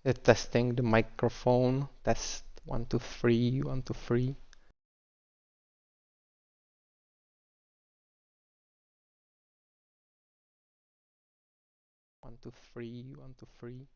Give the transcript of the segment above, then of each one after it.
Testing the microphone. Test 1 2 3 1 2 3. One, two, three, 1 2 3.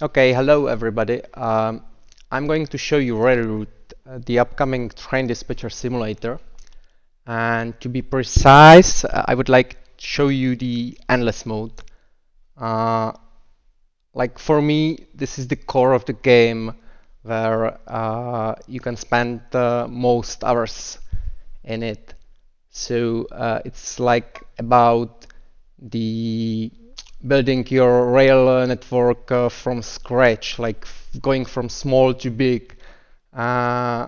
Okay, hello everybody. I'm going to show you Railroad, the upcoming train dispatcher simulator. And to be precise, I would like to show you the endless mode. Uh, like for me, this is the core of the game where you can spend most hours in it. So it's like about the building your rail network from scratch, like going from small to big, uh,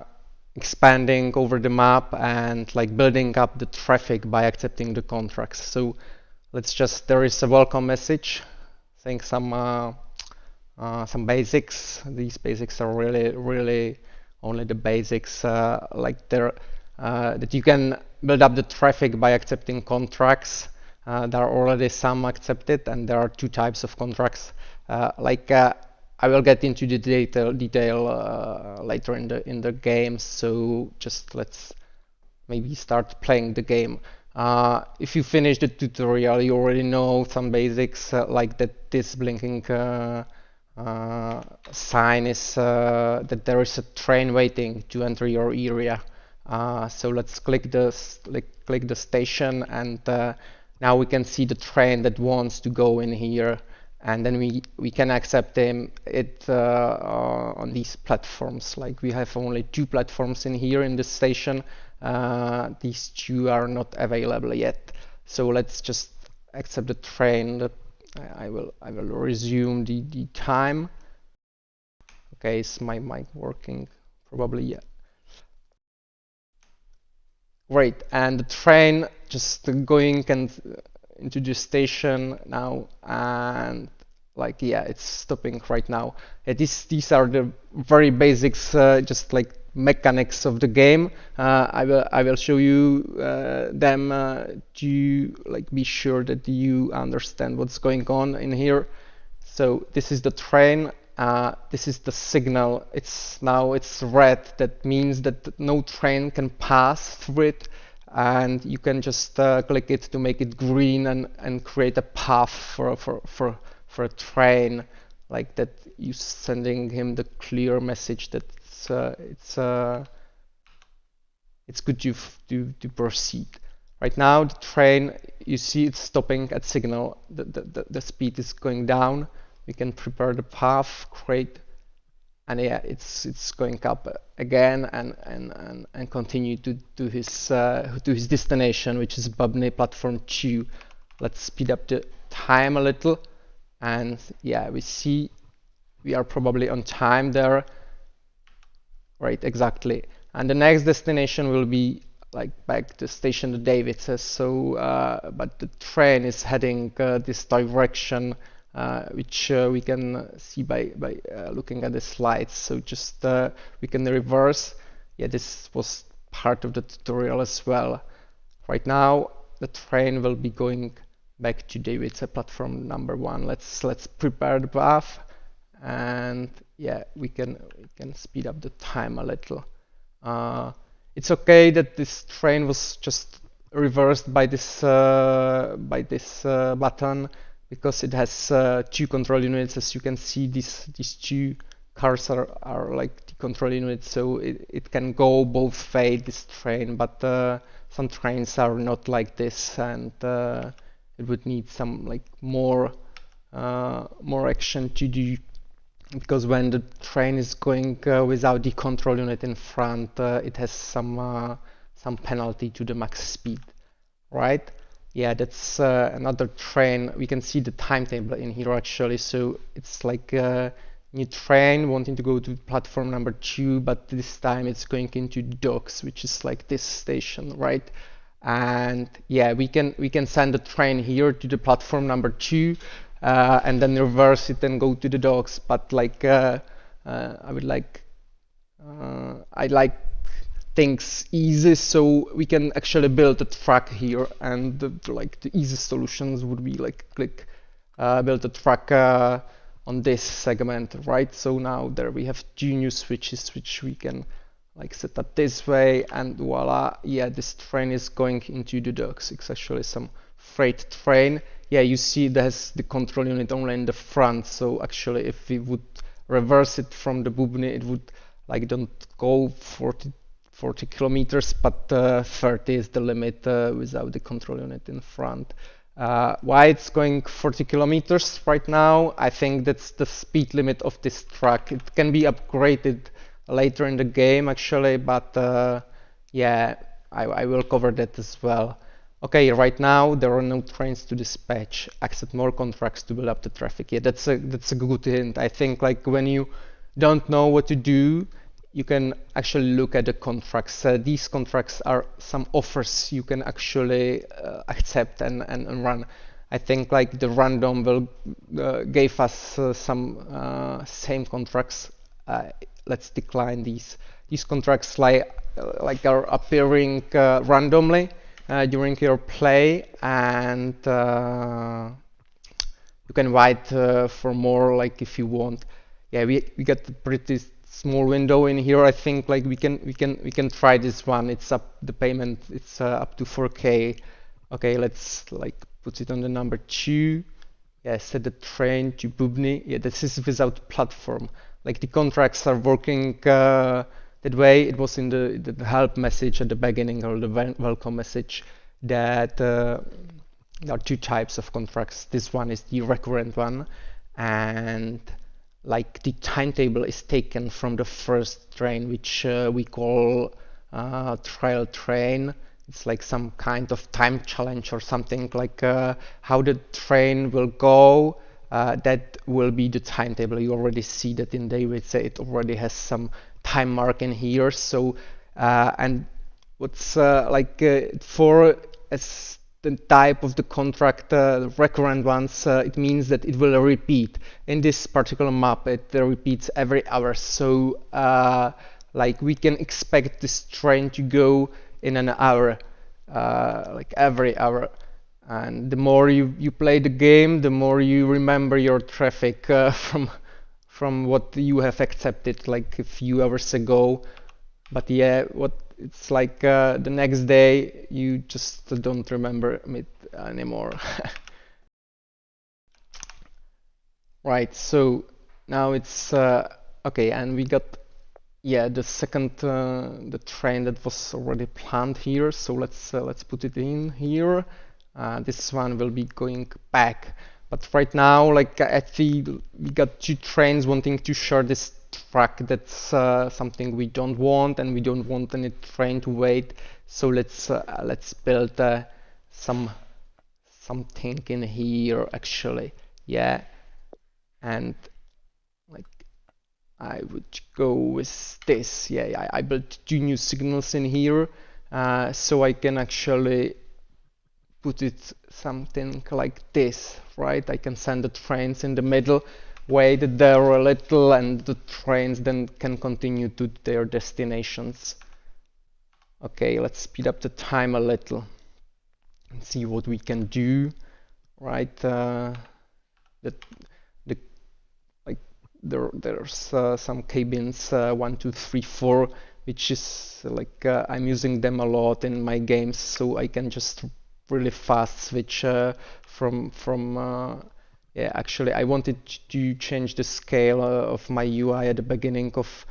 expanding over the map and like building up the traffic by accepting the contracts. So there is a welcome message saying some basics. These basics are really only the basics, that you can build up the traffic by accepting contracts. There are already some accepted, and there are two types of contracts. I will get into the detail later in the game. So just let's maybe start playing the game. If you finish the tutorial, you already know some basics, like that this blinking sign is that there is a train waiting to enter your area. So let's click the station, and now we can see the train that wants to go in here, and then we can accept it on these platforms. Like we have only two platforms in here in this station. These two are not available yet. So let's just accept the train. I will resume the time. Okay, is my mic working? Probably, yeah. Great, and the train just going and into the station now, and like yeah, it's stopping right now. These are the very basics, just like mechanics of the game. I will show you them to like be sure that you understand what's going on in here. So this is the train. This is the signal. It's red. That means that no train can pass through it, and you can just click it to make it green and create a path for a train, like that. You sending him the clear message that it's good to proceed. Right now, the train, you see it's stopping at signal. The speed is going down. We can prepare the path, create, and yeah, it's going up again and continue to his destination, which is Bubney platform 2. Let's speed up the time a little, and yeah, we see we are probably on time there. Right, exactly. And the next destination will be like back to station the David says. So, but the train is heading this direction, which we can see by looking at the slides. So just we can reverse. Yeah, this was part of the tutorial as well. Right now, the train will be going back to David's platform number 1. Let's prepare the path, and yeah, we can speed up the time a little. It's okay that this train was just reversed by this button, because it has two control units. As you can see, these two cars are like the control unit, so it can go both way, this train, but some trains are not like this, and it would need some like more action to do, because when the train is going without the control unit in front, it has some penalty to the max speed, right? Yeah, that's another train. We can see the timetable in here actually. So it's like a new train wanting to go to platform number 2, but this time it's going into docks, which is like this station, right? And yeah, we can send the train here to the platform number 2, and then reverse it and go to the docks. But like I like things easy, so we can actually build a track here, and like the easy solutions would be like click build a track on this segment, right? So now there we have two new switches which we can like set up this way, and voila, yeah, this train is going into the docks. It's actually some freight train. Yeah, you see there's the control unit only in the front, so actually if we would reverse it from the Bubny, it would like don't go 40 kilometers, but 30 is the limit without the control unit in front. Why it's going 40 kilometers right now? I think that's the speed limit of this track. It can be upgraded later in the game actually, but yeah, I will cover that as well. Okay, right now there are no trains to dispatch. Accept more contracts to build up the traffic. Yeah, that's a good hint. I think like when you don't know what to do, you can actually look at the contracts. These contracts are some offers you can actually accept and run. I think like the random will gave us some same contracts. Let's decline these. These contracts like are appearing randomly during your play, and you can wait for more like if you want. Yeah, we got a pretty small window in here. I think like we can try this one. It's up the payment. It's up to 4K. Okay, let's like put it on the number 2. Yeah, set the train to Bubny. Yeah, this is without platform. Like the contracts are working that way. It was in the help message at the beginning, or the welcome message, that there are two types of contracts. This one is the recurrent one, and like the timetable is taken from the first train, which we call trial train. It's like some kind of time challenge or something, like how the train will go. That will be the timetable. You already see that in David say it already has some time mark in here. So and what's for as the type of the contract, recurrent ones, it means that it will repeat. In this particular map, it repeats every hour. So like we can expect this train to go in an hour, like every hour. And the more you play the game, the more you remember your traffic from what you have accepted like a few hours ago. But yeah, what it's like the next day you just don't remember it anymore. Right, so now it's okay, and we got yeah the second the train that was already planned here. So let's put it in here. This one will be going back, but right now like I feel we got two trains wanting to share this track. That's something we don't want, and we don't want any train to wait. So let's build something in here actually. Yeah, and like I would go with this. Yeah, I built two new signals in here, so I can actually put it something like this, right? I can send the trains in the middle, wait there a little, and the trains then can continue to their destinations. Okay, let's speed up the time a little and see what we can do, right? There's some cabins 1, 2, 3, 4, which is like I'm using them a lot in my games, so I can just really fast switch from Yeah, actually, I wanted to change the scale of my UI at the beginning of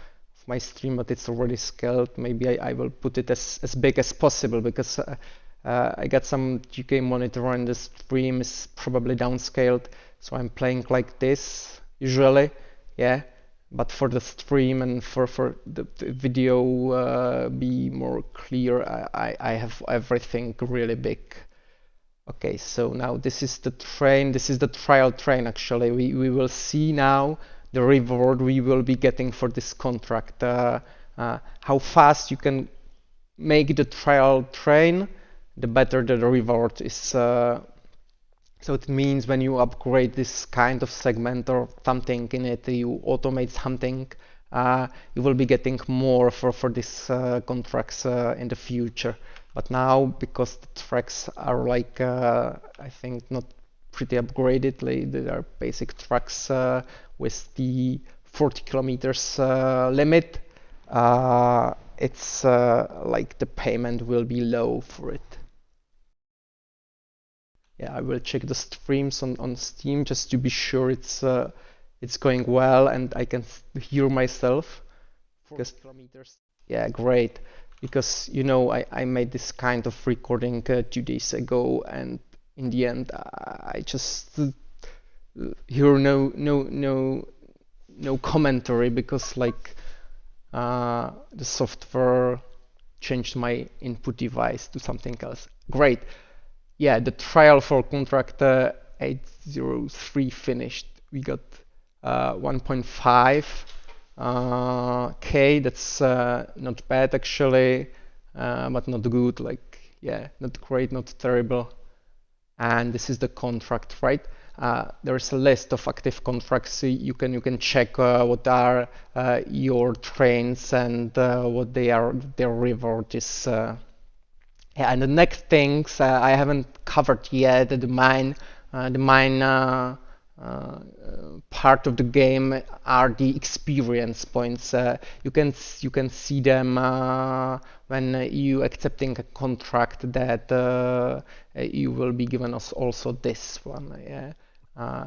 my stream, but it's already scaled. Maybe I will put it as big as possible because I got some 2K monitor and the stream is probably downscaled. So I'm playing like this usually, yeah. But for the stream and for the video be more clear, I have everything really big. Okay, so now this is the train, this is the trial train actually. We will see now the reward we will be getting for this contract. How fast you can make the trial train, the better the reward is. So it means when you upgrade this kind of segment or something in it, you automate something, you will be getting more for these contracts in the future. But now, because the tracks are like, I think not pretty upgraded, like they are basic tracks with the 40 kilometers limit, it's like the payment will be low for it. Yeah, I will check the streams on Steam just to be sure it's going well and I can hear myself. Because, yeah, great. Because you know I made this kind of recording 2 days ago, and in the end I just hear no commentary because like the software changed my input device to something else. Great. Yeah, the trial for contract 803 finished. We got 1.5 K. That's not bad actually, but not good. Like, yeah, not great, not terrible. And this is the contract, right? There's a list of active contracts. So you can check what are your trains and what their reward is. Yeah, and the next things I haven't covered yet. The main part of the game are the experience points. You can see them when you accepting a contract that you will be given us also this one. Yeah,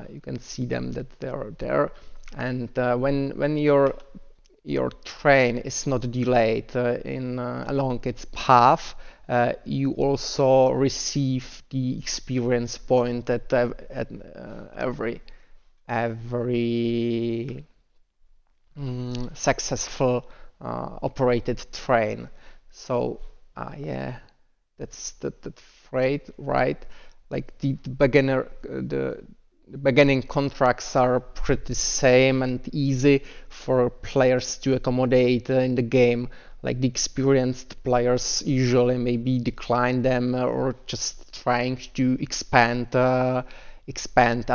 you can see them that they are there, and when your train is not delayed in along its path, you also receive the experience point at every successful operated train. So yeah, that's right. Like the beginning contracts are pretty same and easy for players to accommodate in the game. Like the experienced players usually maybe decline them or just trying to expand a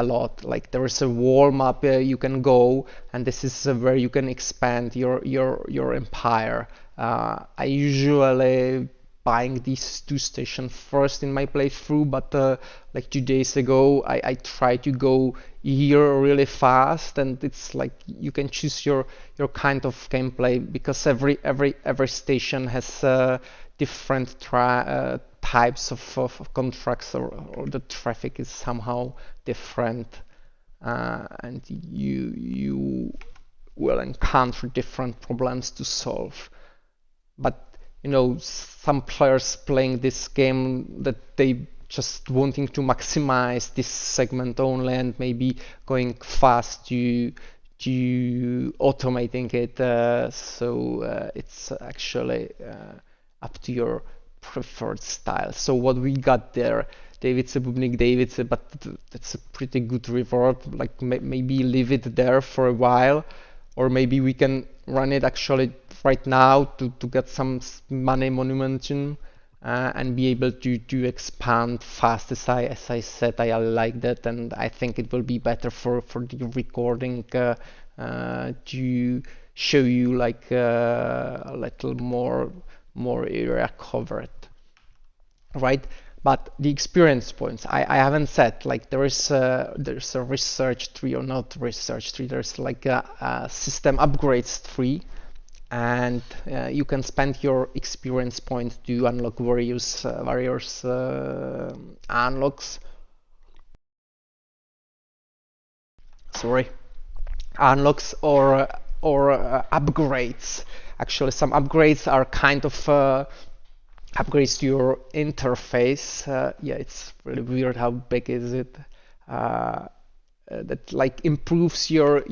lot. Like there is a wall map you can go, and this is where you can expand your empire. I usually buying these two stations first in my playthrough, but like 2 days ago I tried to go here really fast, and it's like you can choose your kind of gameplay because every station has different types of contracts, or the traffic is somehow different, and you will encounter different problems to solve. But you know, some players playing this game that they just wanting to maximize this segment only and maybe going fast to automating it. So it's actually up to your preferred style. So what we got there, David's Bubnik David's, but that's a pretty good reward. Like maybe leave it there for a while, or maybe we can run it actually right now to get some money monumentum and be able to expand fast. As I said, I like that, and I think it will be better for the recording to show you like a little more area covered, right? But the experience points, I haven't said, like there's a research tree, or not research tree, there's like a system upgrades tree, and you can spend your experience point to unlock various unlocks. sorry, unlocks or upgrades. Actually, some upgrades are kind of upgrades to your interface. Yeah, it's really weird how big is it. That like improves your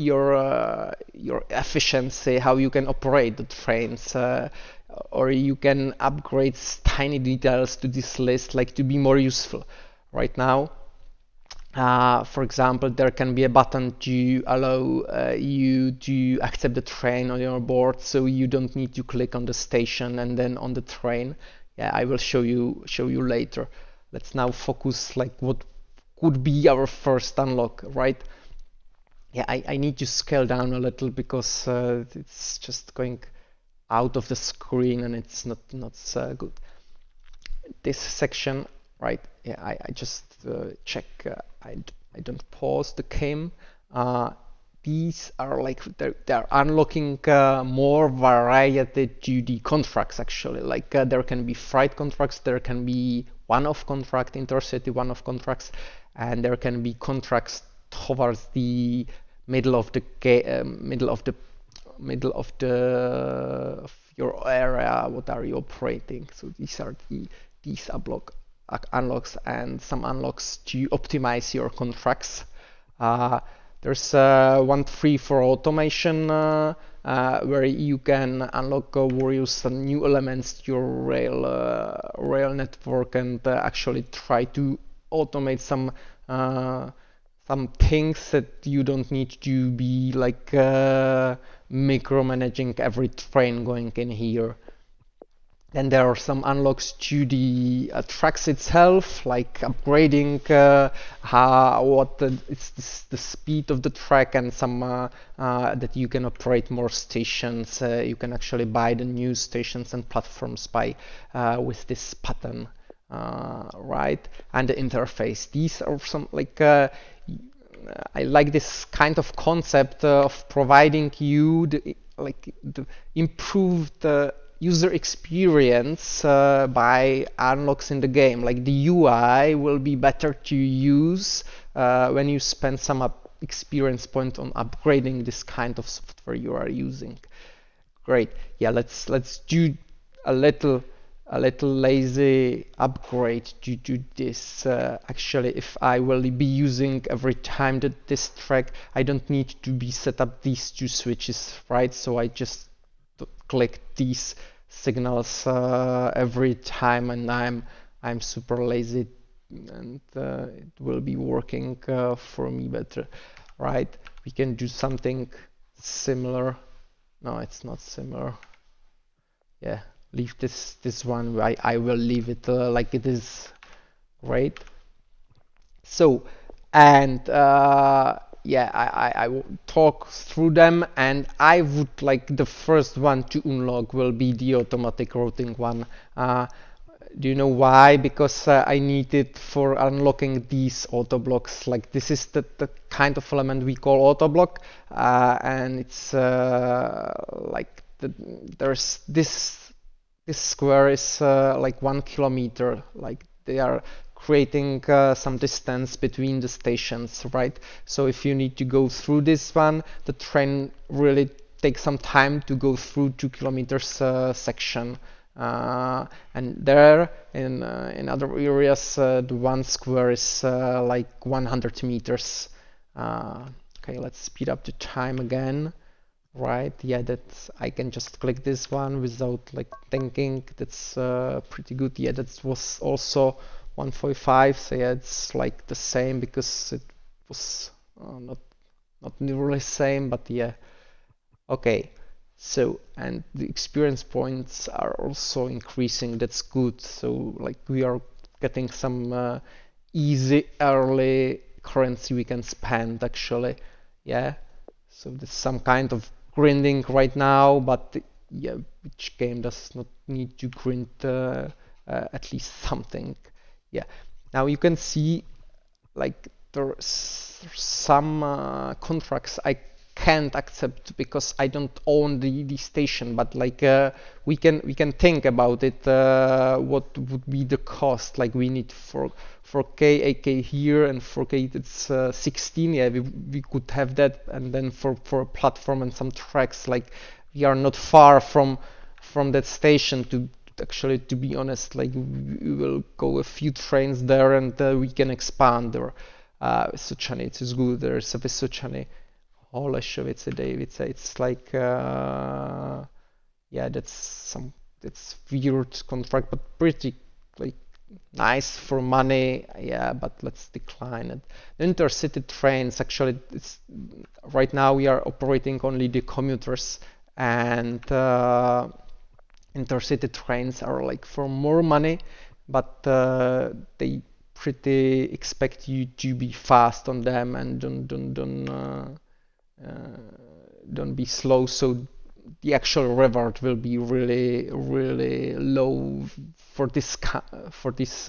efficiency, how you can operate the trains, or you can upgrade tiny details to this list, like to be more useful. Right now, for example, there can be a button to allow you to accept the train on your board, so you don't need to click on the station and then on the train. Yeah, I will show you later. Let's now focus like what could be our first unlock, right? Yeah, I need to scale down a little because it's just going out of the screen and it's not so good. This section, right? Yeah, I just check. I don't pause the game. Uh, these are like they're unlocking more variety to the contracts actually. Like there can be freight contracts, there can be one-off contract, intercity one-off contracts, and there can be contracts towards the middle of the middle of your area. What are you operating? So these are these unlocks and some unlocks to optimize your contracts. Uh, there's one free for automation where you can unlock various new elements to your rail network and actually try to automate some things that you don't need to be like micromanaging every train going in here. Then there are some unlocks to the tracks itself, like upgrading it's the speed of the track, and some that you can operate more stations. You can actually buy the new stations and platforms by with this button, right? And the interface. These are some like I like this kind of concept of providing you the improved user experience by unlocks in the game. Like the UI will be better to use when you spend some experience point on upgrading this kind of software you are using. Great. Yeah, let's do a little lazy upgrade to this. Actually, if I will be using every time that this track, I don't need to be set up these two switches, right? So I just click these signals every time, and I'm super lazy, and it will be working for me better, right? We can do something similar. No, it's not similar. Yeah, leave this one. I will leave it like it is. Great. So, and yeah, I will talk through them, and I would like the first one to unlock will be the automatic routing one. Do you know why? Because I need it for unlocking these auto blocks. Like this is the kind of element we call auto block, and it's like there's this square is like 1 kilometer. Like they are creating some distance between the stations, right? So if you need to go through this one, the train really takes some time to go through 2 kilometers section. And there in other areas the one square is like 100 meters. Okay, let's speed up the time again. Right, yeah, that's I can just click this one without like thinking. That's pretty good. Yeah, that was also 145. So yeah, it's like the same because it was not nearly same, but yeah. Okay, so and the experience points are also increasing. That's good. So like we are getting some easy early currency we can spend actually. Yeah. So there's some kind of grinding right now, but yeah, which game does not need to grind at least something? Yeah. Now you can see like there's some contracts I can't accept because I don't own the station, but like we can think about it. What would be the cost? Like we need 4K 8K here, and 4K it's 16. Yeah, we could have that, and then for a platform and some tracks, like we are not far from that station to actually, to be honest, like we will go a few trains there, and we can expand there. Vysočany, it is good. There's a Vysočany, Holešovice, Davice. It's like yeah, it's weird contract, but pretty like nice for money. Yeah, but let's decline it. The intercity trains, actually, it's right now we are operating only the commuters, and intercity trains are like for more money, but they pretty expect you to be fast on them and don't be slow. So the actual reward will be really low for this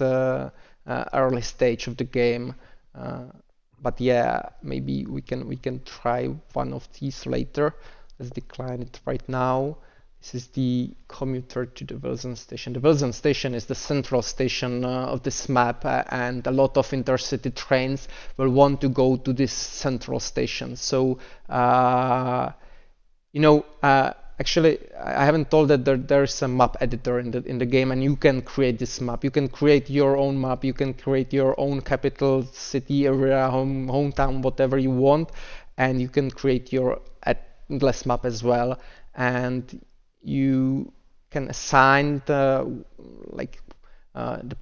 early stage of the game. But yeah, maybe we can try one of these later. Let's decline it right now. This is the commuter to the Wilson station. The Wilson station is the central station of this map, and a lot of intercity trains will want to go to this central station. So, actually, I haven't told that there's a map editor in the game, and you can create this map. You can create your own map. You can create your own capital, city, area, hometown, whatever you want, and you can create your endless map as well. And you can assign the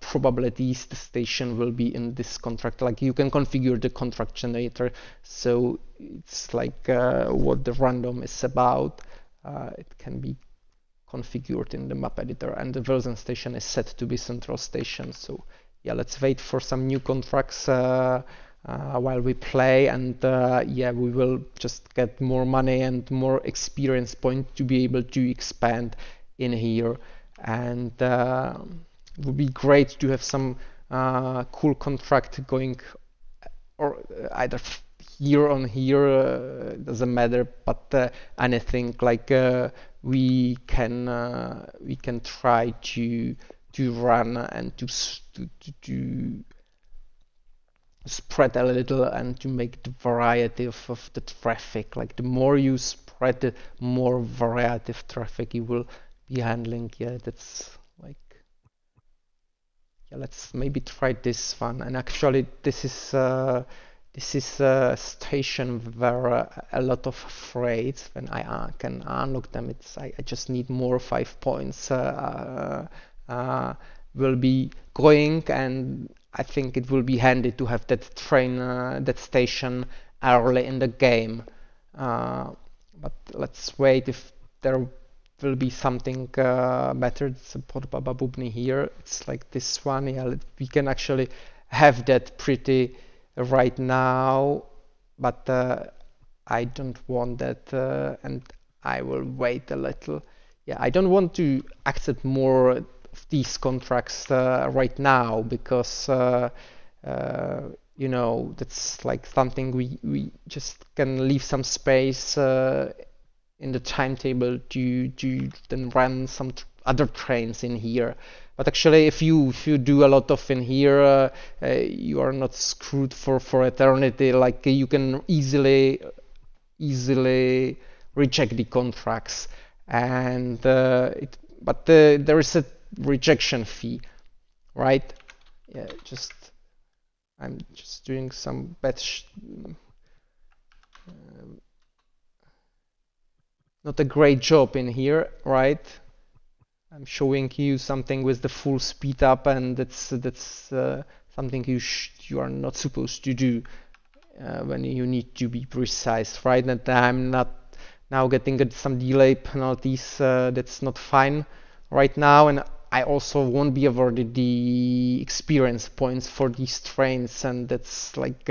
probabilities the station will be in this contract. Like you can configure the contract generator, so it's like what the random is about. It can be configured in the map editor, and the Wilson station is set to be central station. So yeah, let's wait for some new contracts while we play, and yeah, we will just get more money and more experience point to be able to expand in here. And it would be great to have some cool contract going, or either here on here, doesn't matter, but anything like we can try to run and to spread a little and to make the variety of the traffic. Like the more you spread, the more variety of traffic you will be handling. Yeah, that's like, yeah, let's maybe try this one. And actually this is a station where a lot of freights, when I can unlock them, I just need more 5 points, will be going, and I think it will be handy to have that train, that station early in the game. But let's wait if there will be something better. It's a Podbaba Bubny here. It's like this one. Yeah, we can actually have that pretty right now, but I don't want that, and I will wait a little. Yeah, I don't want to accept more of these contracts right now, because that's like something we just can leave some space in the timetable to then run some other trains in here. But actually, if you do a lot of in here, you are not screwed for eternity. Like you can easily reject the contracts, and but there is a rejection fee, right? Yeah, I'm just doing some batch. Not a great job in here, right? I'm showing you something with the full speed up, and that's something you are not supposed to do when you need to be precise, right? And I'm not now getting some delay penalties. That's not fine right now, and I also won't be awarded the experience points for these trains, and that's like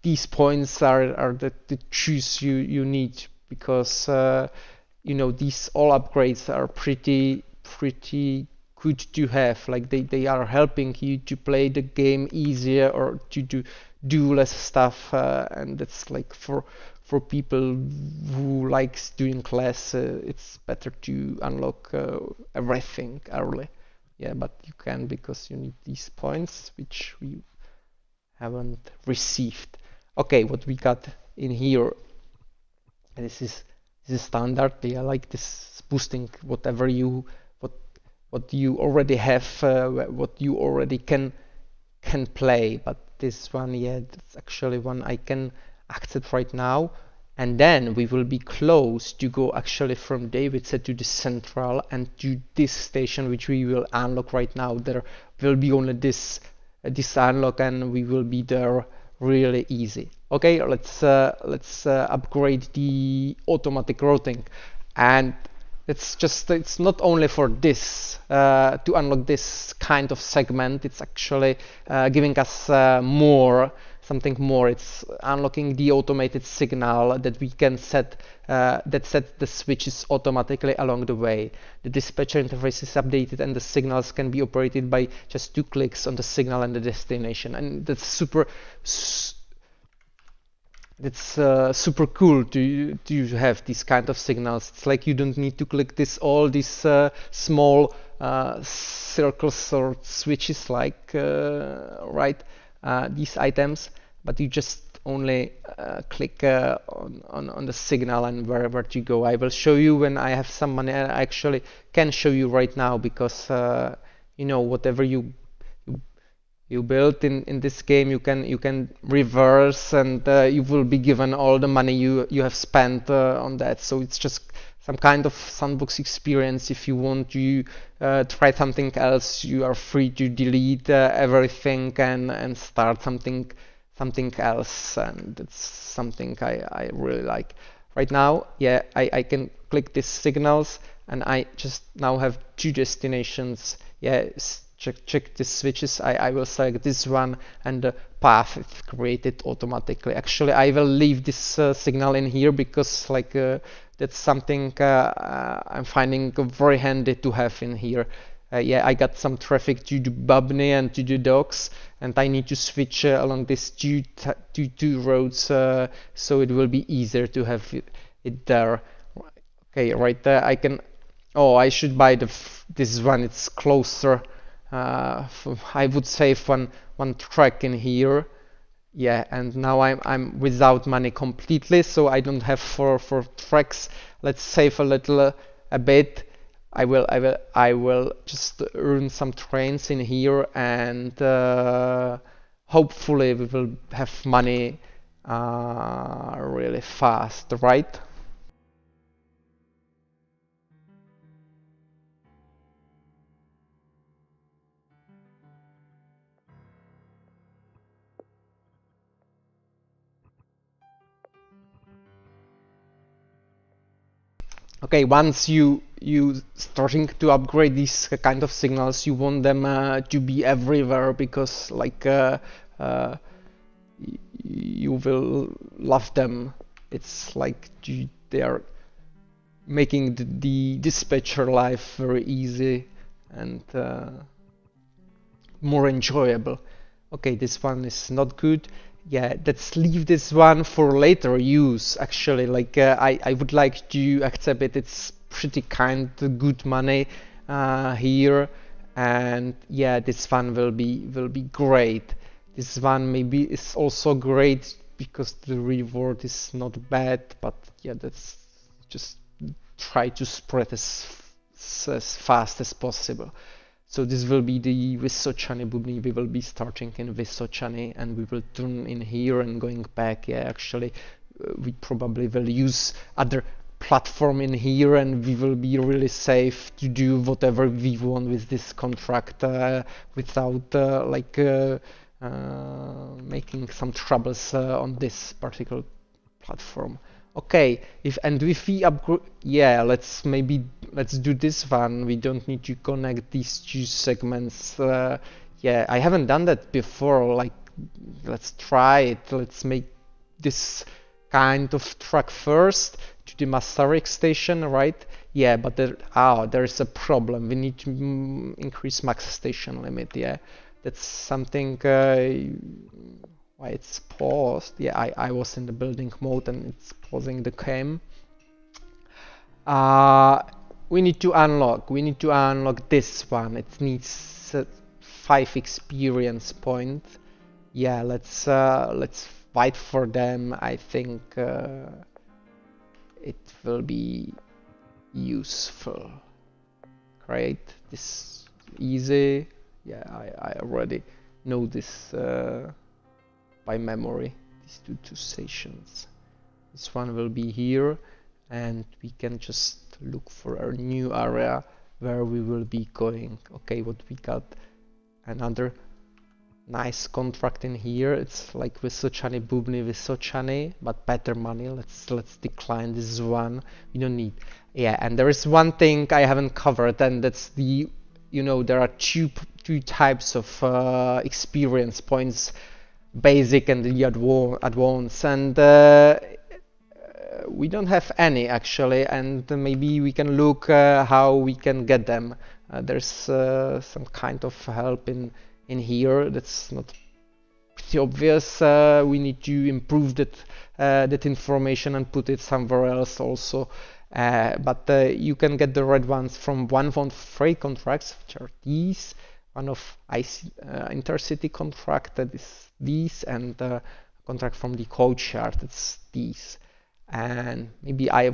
these points are the choose you need, because these all upgrades are pretty good to have. Like they are helping you to play the game easier or to do less stuff, and that's like for for people who likes doing less, it's better to unlock everything early. Yeah, but you can because you need these points, which we haven't received. Okay, what we got in here, this is standard. Yeah, like this boosting whatever you what you already have, what you already can play. But this one, yeah, it's actually one I can accept right now. And then we will be close to go actually from Davidson to the central and to this station, which we will unlock right now. There will be only this unlock, and we will be there really easy. Okay, let's upgrade the automatic routing, and it's not only for this to unlock this kind of segment. It's actually giving us something more. It's unlocking the automated signal that we can set that sets the switches automatically along the way. The dispatcher interface is updated, and the signals can be operated by just 2 clicks on the signal and the destination. And that's super cool to have these kind of signals. It's like you don't need to click all these small circles or switches like these items, but you just only click on the signal and wherever to go. I will show you when I have some money. I actually can show you right now because whatever you build in this game, you can reverse, and you will be given all the money you have spent on that. So it's just some kind of sandbox experience. If you want to try something else, you are free to delete everything and start something else, and it's something I really like. Right now, yeah, I can click these signals, and I just now have 2 destinations. Yeah, check the switches. I will select this one, and the path is created automatically. Actually, I will leave this signal in here because that's something I'm finding very handy to have in here. Yeah, I got some traffic to the Bubney and to the docks, and I need to switch along these two roads, so it will be easier to have it there. Okay, right there I can. Oh, I should buy this one. It's closer. I would save one track in here. Yeah, and now I'm without money completely, so I don't have for tracks. Let's save a bit. I will just run some trains in here, and hopefully we will have money really fast, right? Okay, once you starting to upgrade these kind of signals, you want them to be everywhere, because you will love them. It's like they are making the dispatcher life very easy and more enjoyable. Okay, this one is not good. Yeah, let's leave this one for later use. Actually, I would like to accept it. It's pretty kind, good money here, and yeah, this one will be great. This one maybe is also great because the reward is not bad, but yeah, that's just try to spread as fast as possible. So this will be the Vysočany Bubny. We will be starting in Vysočany, and we will turn in here and going back. Yeah, actually, we probably will use other platform in here, and we will be really safe to do whatever we want with this contract without making some troubles on this particular platform. Okay, if we upgrade, yeah, let's do this one. We don't need to connect these 2 segments. Yeah, I haven't done that before. Let's try it. Let's make this kind of track first to the Masaryk station, right? Yeah, but there is a problem. We need to increase max station limit. Yeah, that's something. why it's paused. Yeah, I was in the building mode and it's pausing the game. Uh, we need to unlock this one. It needs 5 experience points. Yeah, let's fight for them. I think it will be useful. Great, this easy. Yeah, I already know this by memory. These two stations. This one will be here, and we can just look for a new area where we will be going. Okay, what we got? Another nice contract in here. It's like Vysočany, Bubny, Vysočany, but better money. Let's decline this one. We don't need. Yeah, and there is one thing I haven't covered, and that's the, there are two types of experience points, basic and the advanced, and we don't have any actually, and maybe we can look how we can get them. There's some kind of help in here. That's not pretty obvious. We need to improve that information and put it somewhere else also. But you can get the red ones from one of free contracts, which are these. One of intercity contract, that is these, and contract from the courtyard, that's these. And maybe I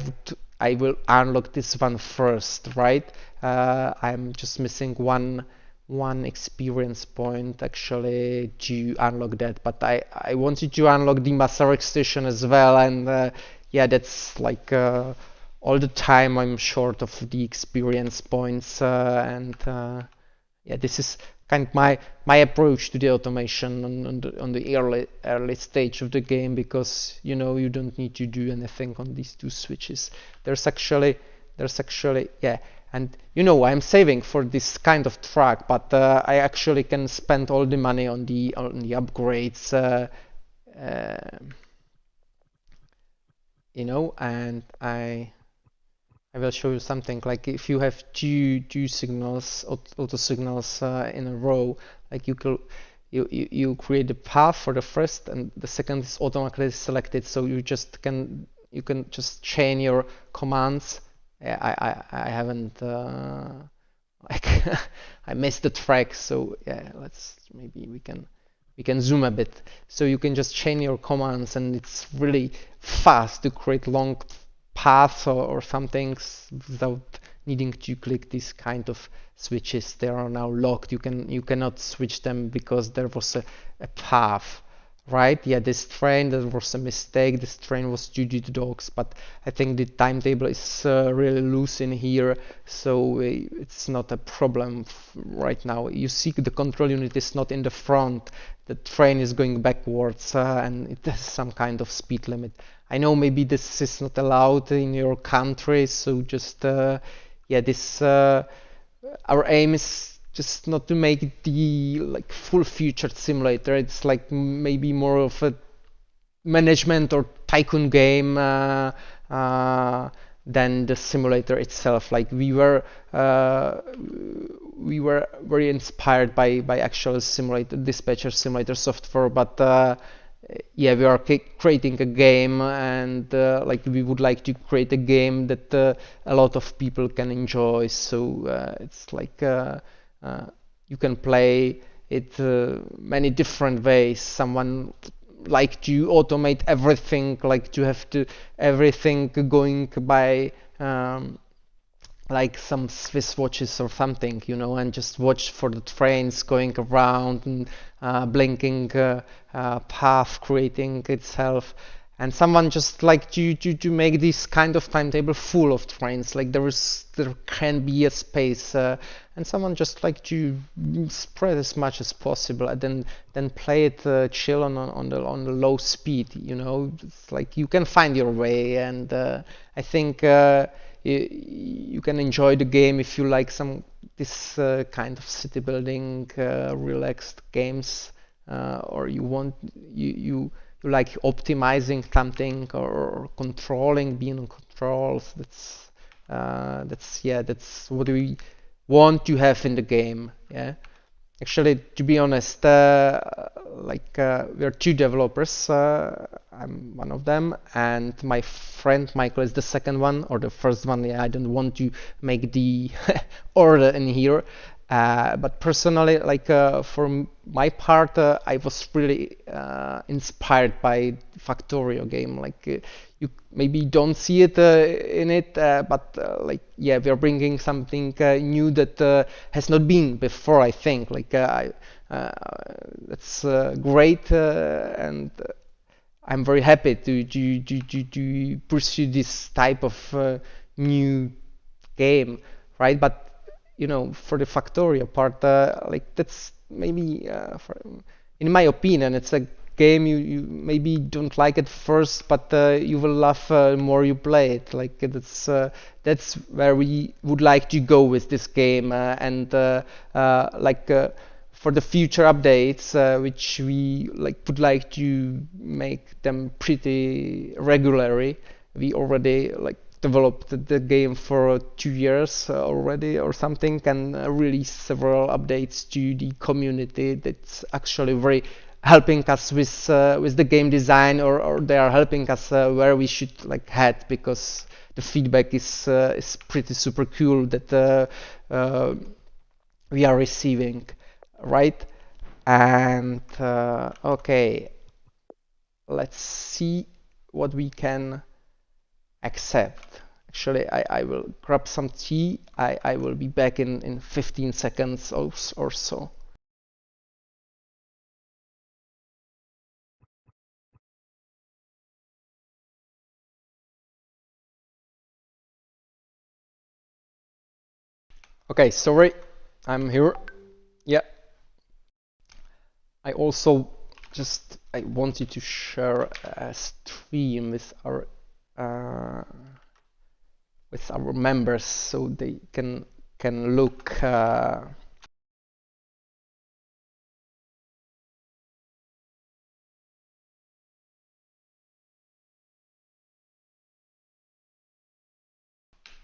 will unlock this one first, right? I'm just missing one experience point actually to unlock that, but I wanted to unlock the Masaryk station as well, and yeah, that's like all the time I'm short of the experience points, and yeah, this is kind of my approach to the automation on the early stage of the game, because you don't need to do anything on these two switches. There's actually yeah, and I'm saving for this kind of track, but I actually can spend all the money on the upgrades, and I will show you something. Like if you have two signals, auto signals in a row, like you create a path for the first, and the second is automatically selected. So you can just chain your commands. I haven't like I missed the track. So yeah, maybe we can zoom a bit. So you can just chain your commands, and it's really fast to create long paths or some things without needing to click these kind of switches. They are now locked. You cannot switch them because there was a path, right? Yeah, this train, that was a mistake. This train was due to dogs, but I think the timetable is really loose in here, so it's not a problem right now. You see the control unit is not in the front. The train is going backwards, and it has some kind of speed limit. I know maybe this is not allowed in your country, so just yeah, this our aim is just not to make it the like full-featured simulator. It's like maybe more of a management or tycoon game than the simulator itself. Like we were very inspired by actual dispatcher simulator software, but yeah, we are creating a game, and like we would like to create a game that a lot of people can enjoy. So it's like you can play it many different ways. Someone like to automate everything, like to have everything going by like some Swiss watches or something, and just watch for the trains going around and blinking path creating itself. And someone just like to make this kind of timetable full of trains, like there can be a space, and someone just like to spread as much as possible, and then play it chill on the low speed. It's like you can find your way, and I think you can enjoy the game if you like this kind of city building relaxed games, or you like optimizing something or controlling, being in controls. That's what we want to have in the game. Yeah. Actually, to be honest, we are two developers. I'm one of them, and my friend Michael is the second one or the first one. Yeah, I don't want to make the order in here. But personally, for my part, I was really inspired by Factorio game. You maybe don't see it in it, but yeah, we are bringing something new that has not been before. I think that's great, and I'm very happy to pursue this type of new game, right? But for the Factorio part, that's maybe, in my opinion, it's a game you maybe don't like at first, but you will love more you play it. That's where we would like to go with this game, and for the future updates, which we would like to make them pretty regularly. We already developed the game for 2 years already or something, and released several updates to the community. That's actually very helping us with the game design, or they are helping us where we should head, because the feedback is pretty super cool that we are receiving, right? And okay, let's see what we can accept. Actually, I will grab some tea. I will be back in 15 seconds or so. Okay, sorry, I'm here. Yeah, I also I wanted to share a stream uh, with our members so they can look.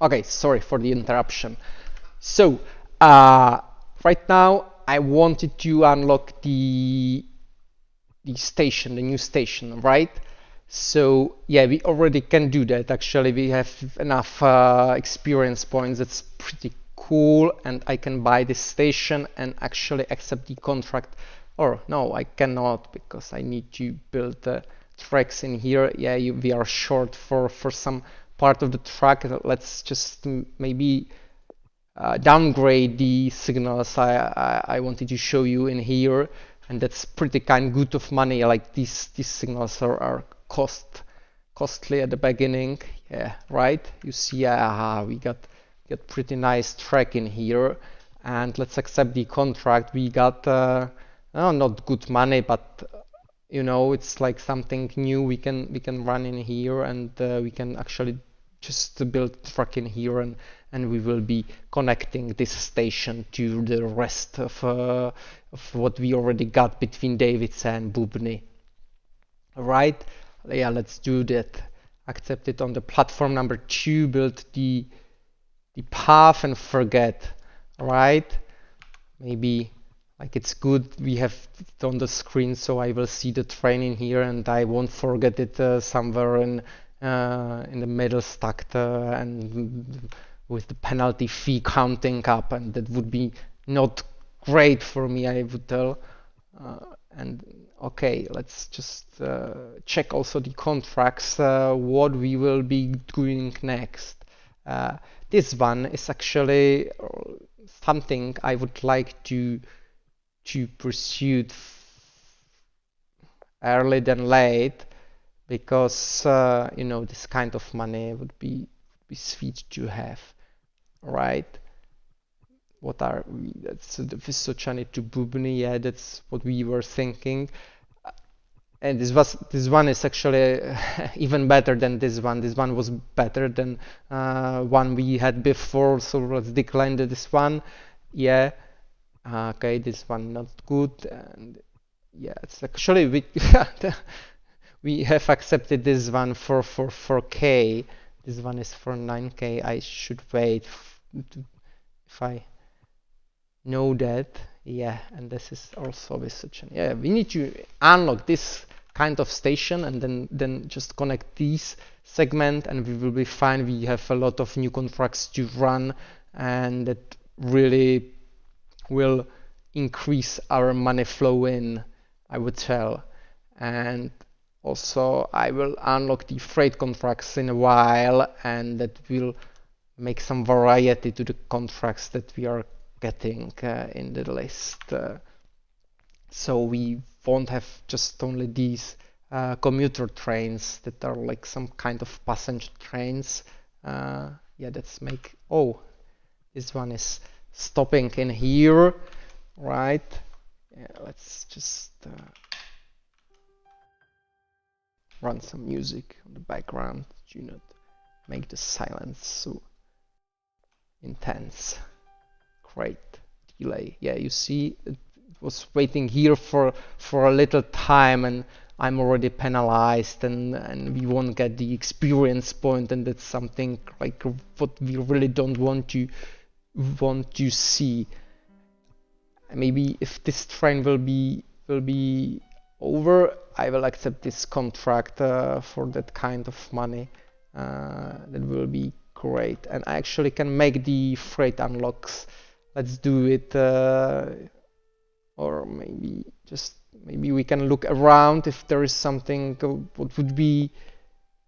Okay, sorry for the interruption. So, right now I wanted to unlock the station, the new station, right? So yeah, we already can do that. Actually, we have enough experience points. It's pretty cool, and I can buy this station and actually accept the contract. Or no, I cannot, because I need to build the tracks in here. Yeah, we are short for some part of the track. Let's just maybe downgrade the signals I wanted to show you in here, and that's pretty kind good of money. Like these signals are costly at the beginning. Yeah, right. You see, we got pretty nice track in here, and let's accept the contract. We got not good money, but it's like something new we can run in here, and we can actually just build track in here, and we will be connecting this station to the rest of what we already got between Davids and Bubny. Right? Yeah, let's do that. Accept it on the platform number 2, build the path and forget. Right? Maybe it's good we have it on the screen, so I will see the train in here and I won't forget it somewhere in the middle stacked and with the penalty fee counting up, and that would be not great for me, I would tell. And okay, let's just check also the contracts, what we will be doing next. This one is actually something I would like to pursue early than late, because this kind of money would be sweet to have, right? What are we? That's the Vysočany to Bubny. Yeah, that's what we were thinking. And this one is actually even better than this one. This one was better than one we had before. So let's decline this one. Yeah. Okay, this one not good. And yeah, it's actually we have accepted this one for 4K. This one is for 9K. I should wait if I know that. Yeah, and this is also with such an, yeah, we need to unlock this kind of station and then just connect these segment and we will be fine. We have a lot of new contracts to run and that really will increase our money flow in, I would tell. And also I will unlock the freight contracts in a while and that will make some variety to the contracts that we are getting in the list. So we won't have just only these commuter trains that are like some kind of passenger trains. Yeah, that's make, oh, this one is stopping in here, right? Yeah, let's just run some music on the background. Do not make the silence so intense. Great delay. Yeah, you see, it was waiting here for a little time, and I'm already penalized, and we won't get the experience point, and that's something like what we really don't want to see. Maybe if this train will be over, I will accept this contract for that kind of money. That will be great, and I actually can make the freight unlocks. Let's do it, or maybe we can look around if there is something what would be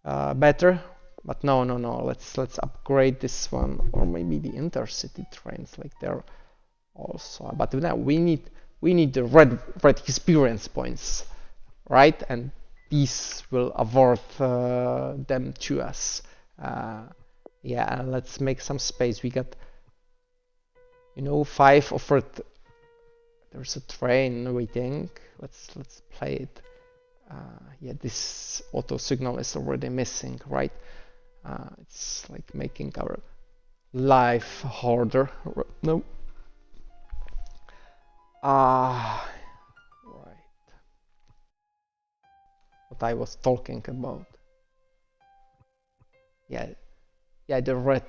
better. But no. Let's upgrade this one, or maybe the intercity trains, like they're also. But now we need the red experience points, right? And these will award them to us. Yeah, and let's make some space. We got, 5 offered. There's a train waiting. Let's play it. Yeah, this auto signal is already missing, right? It's like making our life harder. No. Right. What I was talking about. Yeah, the red.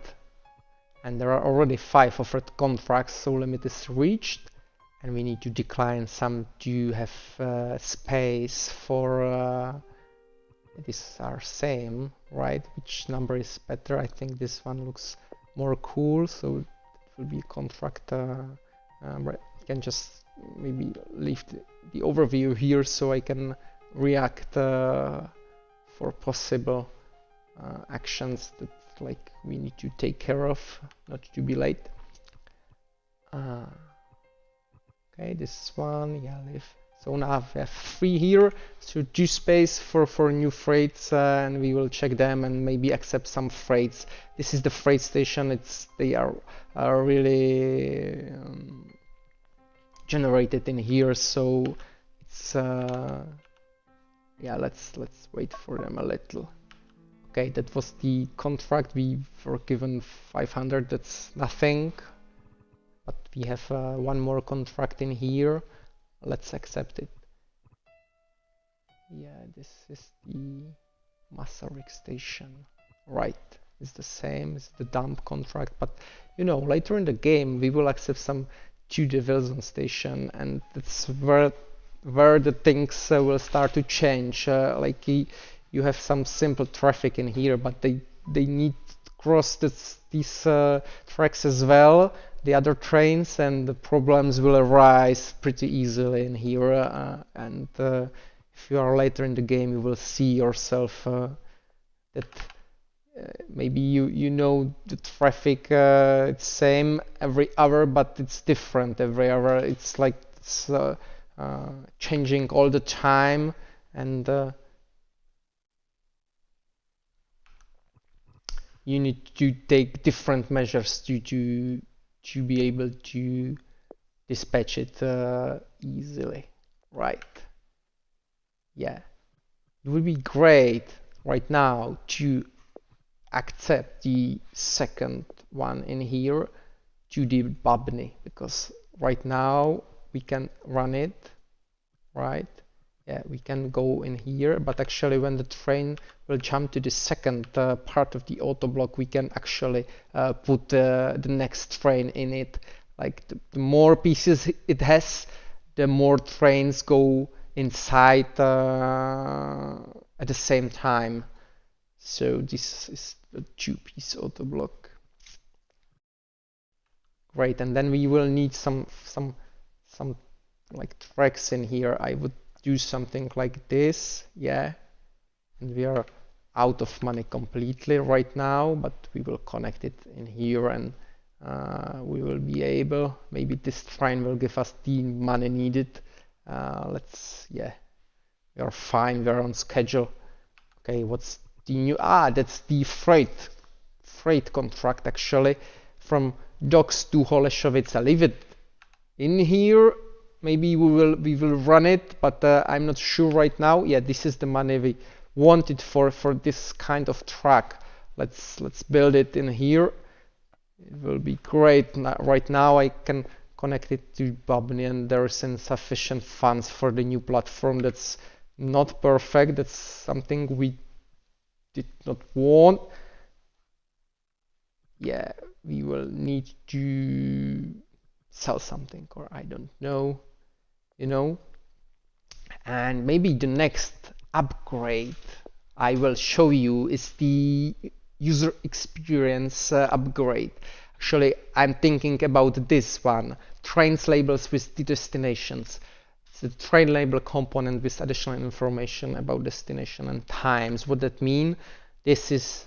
And there are already 5 offered contracts, so limit is reached. And we need to decline some to have space for these are same, right? Which number is better? I think this one looks more cool, so it will be contract. Right. I can just maybe leave the overview here so I can react for possible actions that like we need to take care of, not to be late. Okay, this one, yeah, leave. So now we have 3 here, so 2 space for new freights, and we will check them and maybe accept some freights. This is the freight station. They are really generated in here, so it's yeah. Let's wait for them a little. Okay, that was the contract. We were given 500. That's nothing. But we have one more contract in here. Let's accept it. Yeah, this is the Masaryk station. Right, it's the same as the dump contract, but later in the game we will accept some to the Wilson station, and that's where the things will start to change. Like you have some simple traffic in here, but they need to cross these tracks as well, the other trains, and the problems will arise pretty easily in here. And if you are later in the game, you will see yourself that maybe you know the traffic. It's same every hour, but it's different every hour. It's like it's changing all the time, and you need to take different measures to be able to dispatch it easily, right? Yeah, it would be great right now to accept the second one in here to the Babny, because right now we can run it, right? Yeah, we can go in here, but actually when the train will jump to the second part of the auto block, we can actually put the next train in it. Like the more pieces it has, the more trains go inside at the same time. So this is a 2-piece auto block. Great, and then we will need some like tracks in here. I would do something like this, yeah. And we are out of money completely right now, but we will connect it in here, and we will be able, maybe this train will give us the money needed. Yeah, we are fine, we are on schedule. Okay, what's the new, that's the freight contract actually, from docks to Holešovice. I leave it in here. Maybe we will run it, but I'm not sure right now. Yeah, this is the money we wanted for this kind of track. Let's build it in here. It will be great. Right now I can connect it to Babni, and there's insufficient funds for the new platform. That's not perfect. That's something we did not want. Yeah, we will need to sell something, or I don't know, you know. And maybe the next upgrade I will show you is the user experience upgrade. Actually, I'm thinking about this one, trains labels with the destinations. It's the train label component with additional information about destination and times. What that mean? This is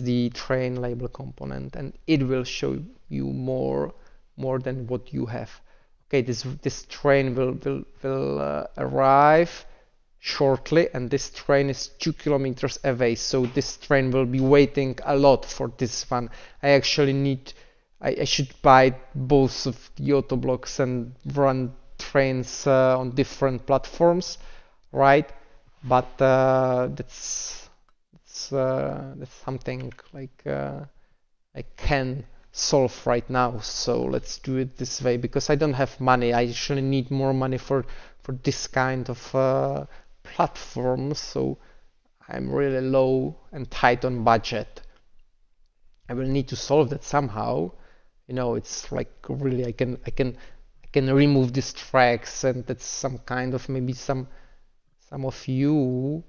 the train label component, and it will show you more than what you have. Okay, this train will arrive shortly, and this train is 2 kilometers away, so this train will be waiting a lot for this one. I actually need, I should buy both of the auto blocks and run trains on different platforms, right? But that's something like I can solve right now. So let's do it this way, because I don't have money. I actually need more money for this kind of platforms. So I'm really low and tight on budget. I will need to solve that somehow. You know, it's like really I can remove these tracks, and that's some kind of, maybe some of you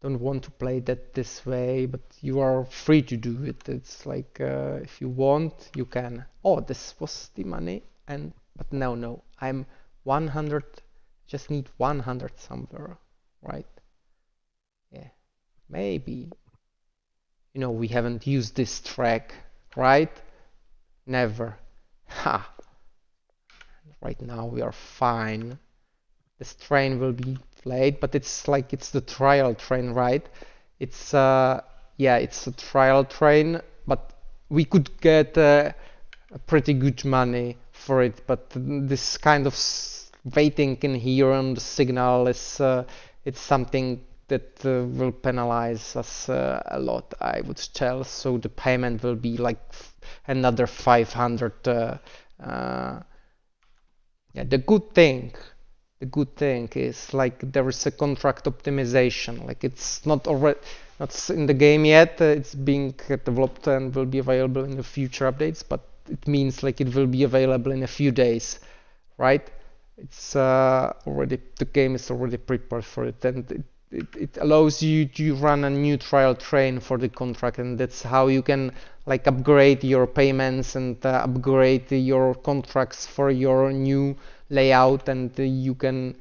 don't want to play that this way, but you are free to do it. It's like if you want, you can. Oh, this was the money, but no, I'm 100. Just need 100 somewhere, right? Yeah, maybe. You know, we haven't used this track, right? Never. Ha! Right now we are fine. This train will be late, but it's like it's the trial train, right? It's yeah, it's a trial train, but we could get a pretty good money for it. But this kind of waiting in here on the signal is it's something that will penalize us a lot, I would tell. So the payment will be like another 500. Yeah, the good thing is like there is a contract optimization. Like it's not in the game yet. It's being developed and will be available in the future updates. But it means like it will be available in a few days, right? It's already, the game is already prepared for it, and it allows you to run a new trial train for the contract, and that's how you can like upgrade your payments and upgrade your contracts for your new layout, and you can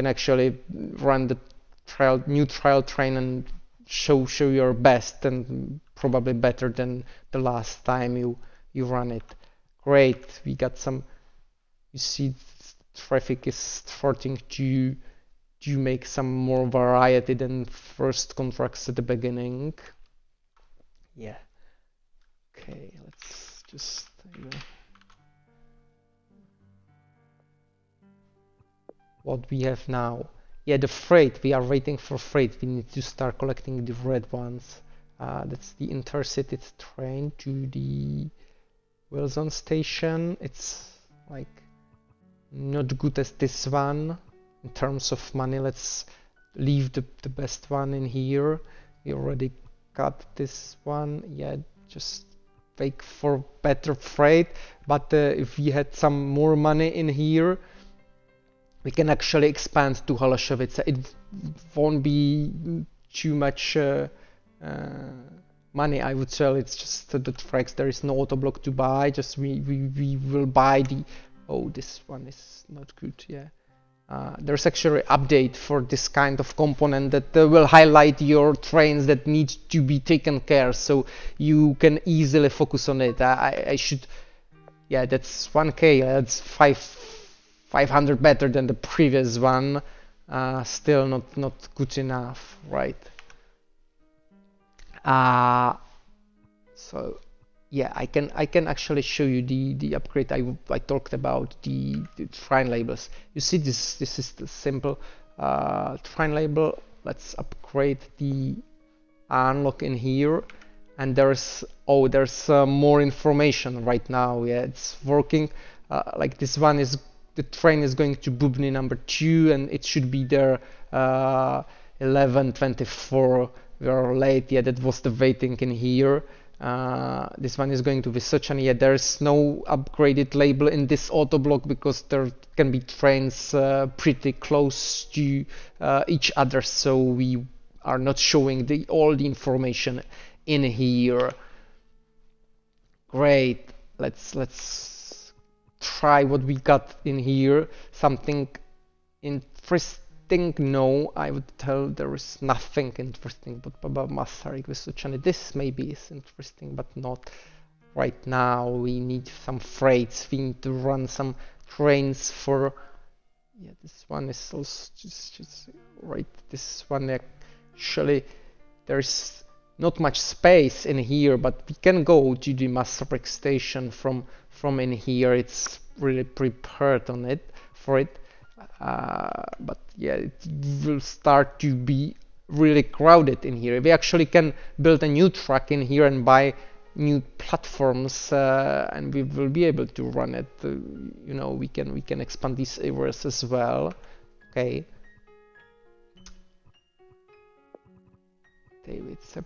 actually run the new trial train and show your best, and probably better than the last time you run it. Great, we got some. You see, traffic is starting to make some more variety than first contracts at the beginning. Yeah. Okay, let's just what we have now. Yeah, the freight. We are waiting for freight. We need to start collecting the red ones. That's the intercity train to the Wilson station. It's like not good as this one in terms of money. Let's leave the best one in here. We already got this one. Yeah, just make for better freight, but if we had some more money in here, we can actually expand to Holešovice. It won't be too much money, I would say. It's just the tracks. There is no auto block to buy. Just we will buy the. Oh, this one is not good. Yeah. There's actually an update for this kind of component that will highlight your trains that need to be taken care, so you can easily focus on it. I should, yeah, that's 1K. That's 500 better than the previous one. Still not good enough, right? So yeah, I can actually show you the upgrade I talked about, the train labels. You see, this is the simple train label. Let's upgrade the unlock in here, and there's more information right now. Yeah, it's working. Like this one is, the train is going to Bubny number 2, and it should be there 11:24. We are late. Yeah, that was the waiting in here. This one is going to Vysočany. Yeah, there's no upgraded label in this auto block because there can be trains pretty close to each other, so we are not showing all the information in here. Great. Let's try what we got in here. Something interesting. No, I would tell there is nothing interesting, but about Masaryk Vysočany, this maybe is interesting, but not right now. We need some freights. We need to run some trains for. Yeah, this one is also just right. This one actually, there's not much space in here, but we can go to the Masaryk station from in here. It's really prepared on it for it. But yeah, it will start to be really crowded in here. We actually can build a new track in here and buy new platforms, and we will be able to run it. You know, we can expand these areas as well. Okay. David's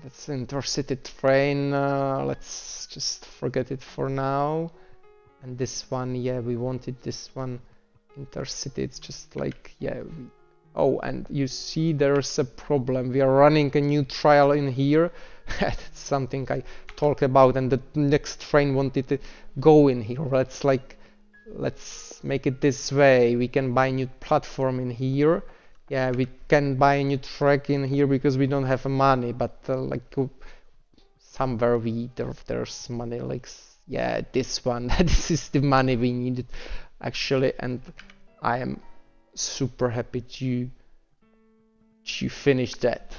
that's an intercity train. Let's just forget it for now. And this one, yeah, we wanted this one intercity. It's just like, yeah. Oh, and you see there's a problem. We are running a new trial in here. That's something I talk about, and the next train wanted to go in here. Let's make it this way. We can buy a new platform in here. Yeah, we can buy a new track in here because we don't have money, but somewhere there's money, like, yeah, this one. This is the money we needed actually, and I am super happy to finish that.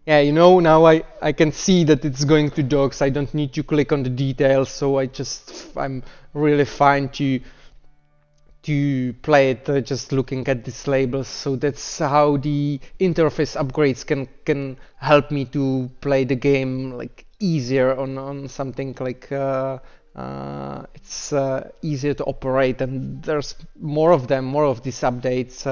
Yeah, you know, now I can see that it's going to dogs. I don't need to click on the details, so I'm really fine to play it just looking at these labels. So that's how the interface upgrades can help me to play the game like easier on something like it's easier to operate, and there's more of these updates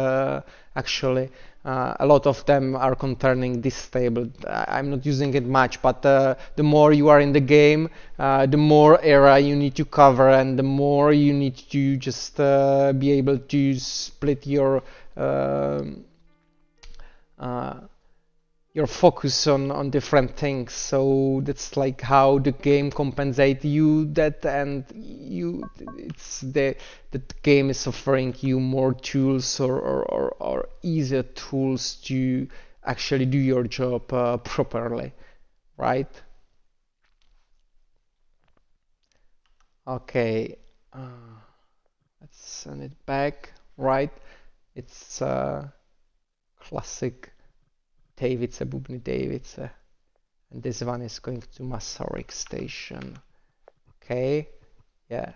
actually. A lot of them are concerning this table. I'm not using it much, but the more you are in the game, the more area you need to cover, and the more you need to just be able to split your focus on different things. So that's like how the game compensates you that, and the game is offering you more tools or easier tools to actually do your job properly, right? Okay, let's send it back, right? It's classic Davice, Bubny Davice, and this one is going to Masaryk station. Okay, yeah.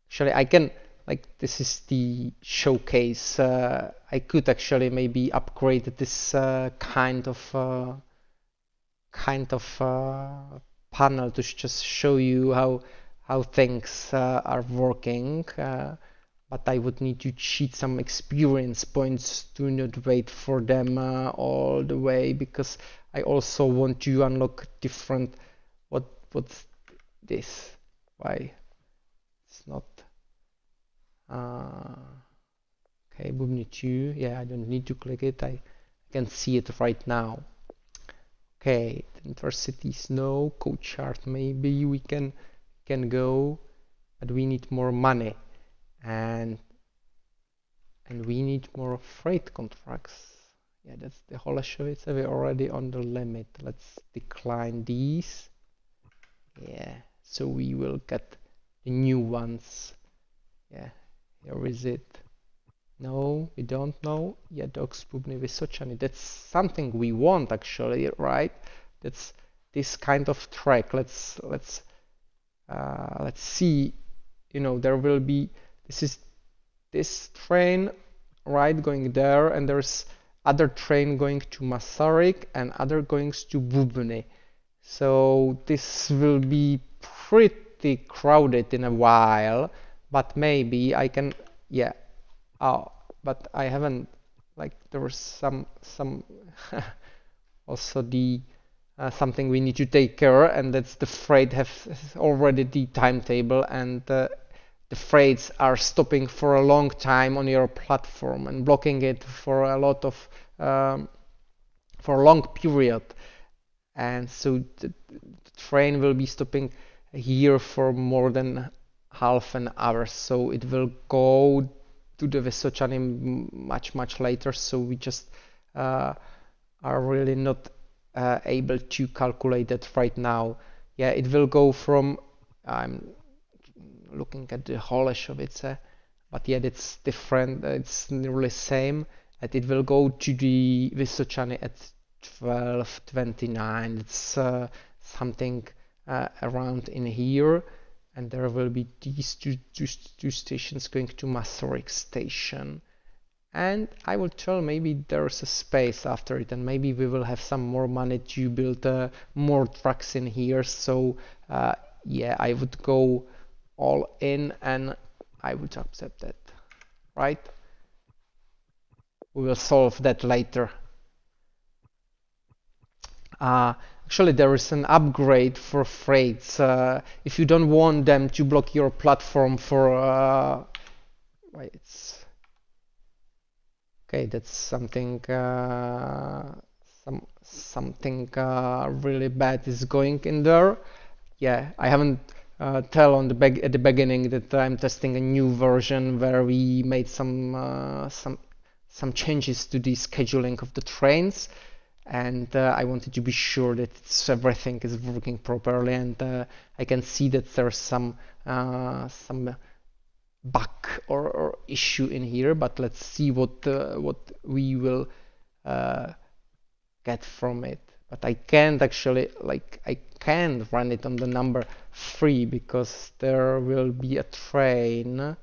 Actually, I can, like, this is the showcase. I could actually maybe upgrade this kind of panel to just show you how things are working, but I would need to cheat some experience points. Do not wait for them all the way, because I also want to unlock different. What's this? Why it's not? Okay, Bubni 2. Yeah, I don't need to click it. I can see it right now. Okay, universities no, code chart maybe we can go, but we need more money, and we need more freight contracts. Yeah, that's the Holashevitz. We're already on the limit. Let's decline these. Yeah, so we will get the new ones. Yeah, here is it. No, we don't know. Yeah, Dogs Bubny Vysočany. That's something we want actually, right? That's this kind of track. Let's see. You know, there will be this train, right, going there, and there's other train going to Masaryk and other going to Bubny. So this will be pretty crowded in a while, but maybe I can, yeah. Oh, but I haven't, like, there was some also the something we need to take care, and that's the freight have already the timetable, and the freights are stopping for a long time on your platform and blocking it for a lot of for a long period, and so the train will be stopping here for more than half an hour, so it will go to the Vysočany much later, so we just are really not able to calculate it right now. Yeah, it will go from, I'm looking at the Holešovice, but yeah, it's different, it's nearly same, and it will go to the Vysočany at 12:29. It's something around in here, and there will be these two stations going to Masaryk station. And I will tell maybe there's a space after it, and maybe we will have some more money to build more trucks in here. So yeah, I would go all in and I would accept that, right? We will solve that later. Actually, there is an upgrade for freights. If you don't want them to block your platform for wait, it's okay. That's something something really bad is going in there. Yeah, I haven't tell on the at the beginning that I'm testing a new version where we made some changes to the scheduling of the trains, and I wanted to be sure that everything is working properly, and I can see that there's some bug or issue in here, but let's see what we will get from it. But I can't actually, like, I can't run it on the number 3 because there will be a train.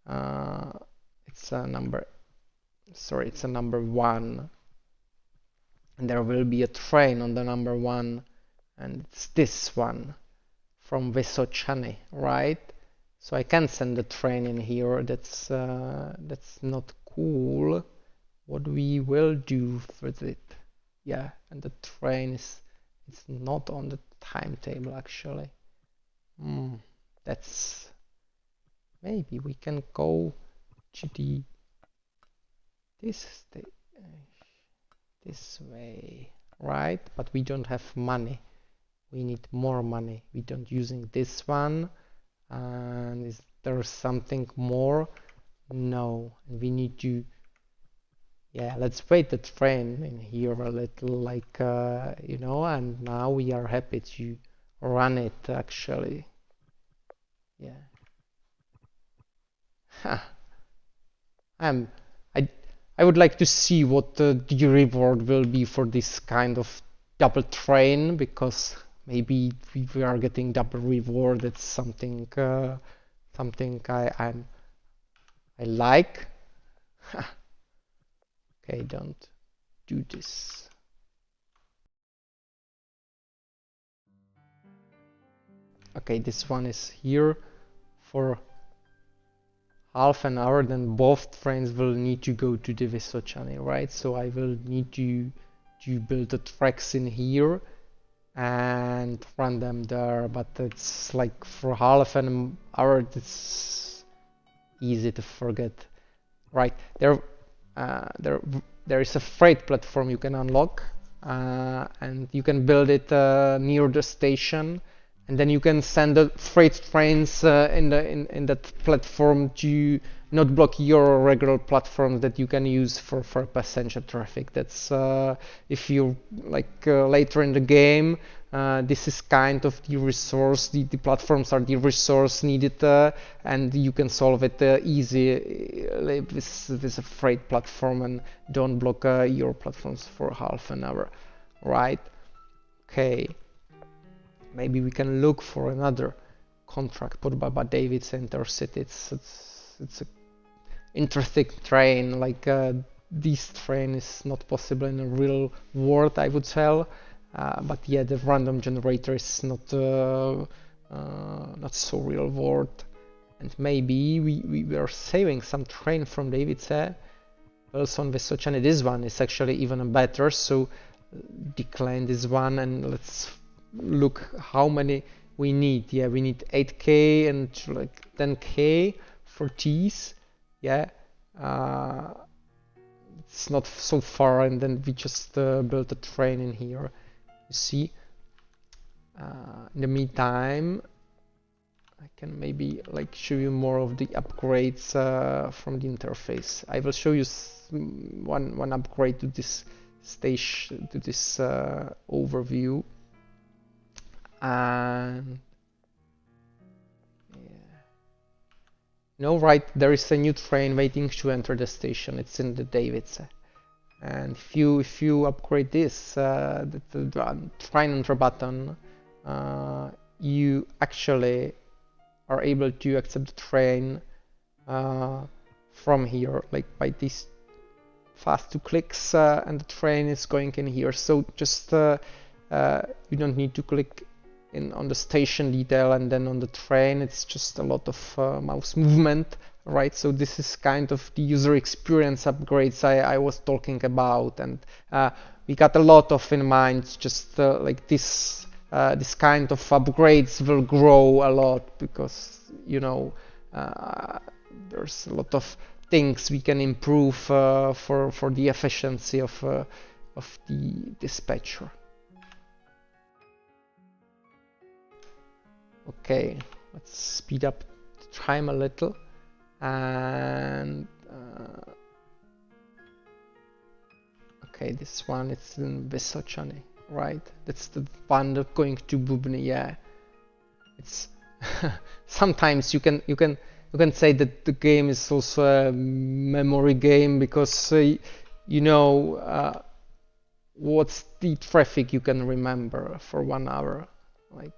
It's a number, sorry, it's a number 1. And there will be a train on the number 1, and it's this one from Vysočany, right? So I can send the train in here. That's not cool. What we will do with it? Yeah, and the train is, it's not on the timetable actually. That's, maybe we can go to the this way, right? But we don't have money. We need more money. We don't using this one. And is there something more? No. And we need to, yeah, let's wait the train in here a little, like you know, and now we are happy to run it actually. Yeah. I I would like to see what the reward will be for this kind of double train, because maybe we are getting double reward. It's something something I like. Okay, don't do this. okay, this one is here for half an hour, then both trains will need to go to the Vysočany, right? So I will need to build the tracks in here and run them there, but it's like for half an hour, it's easy to forget, right? There is a freight platform you can unlock, and you can build it near the station, and then you can send the freight trains in that platform to not block your regular platforms that you can use for passenger traffic. That's if you like later in the game, this is kind of the resource, the platforms are the resource needed, and you can solve it easy with a freight platform and don't block your platforms for half an hour, right? Okay, maybe we can look for another contract put by David's Intercity. It's a interesting train, like this train is not possible in a real world, I would tell, but yeah, the random generator is not so real world, and maybe we were saving some train from David's also on Vysočany. This one is actually even better, so decline this one and let's look how many we need. Yeah, we need 8k and like 10k for these. Yeah, it's not so far, and then we just built a train in here, you see. In the meantime, I can maybe like show you more of the upgrades from the interface. I will show you one upgrade to this station, to this overview, and no, right, there is a new train waiting to enter the station. It's in the Davids, and if you upgrade this, the train enter button, you actually are able to accept the train from here, like by these fast 2 clicks, and the train is going in here. So just you don't need to click on the station detail and then on the train. It's just a lot of mouse movement, right? So this is kind of the user experience upgrades I was talking about, and we got a lot of in mind. Just like this kind of upgrades will grow a lot, because you know there's a lot of things we can improve for the efficiency of the dispatcher. Okay, let's speed up the time a little, and okay, this one is in Vysočany, right? That's the one that's going to Bubny. Yeah, it's sometimes you can say that the game is also a memory game, because you know what's the traffic you can remember for 1 hour, like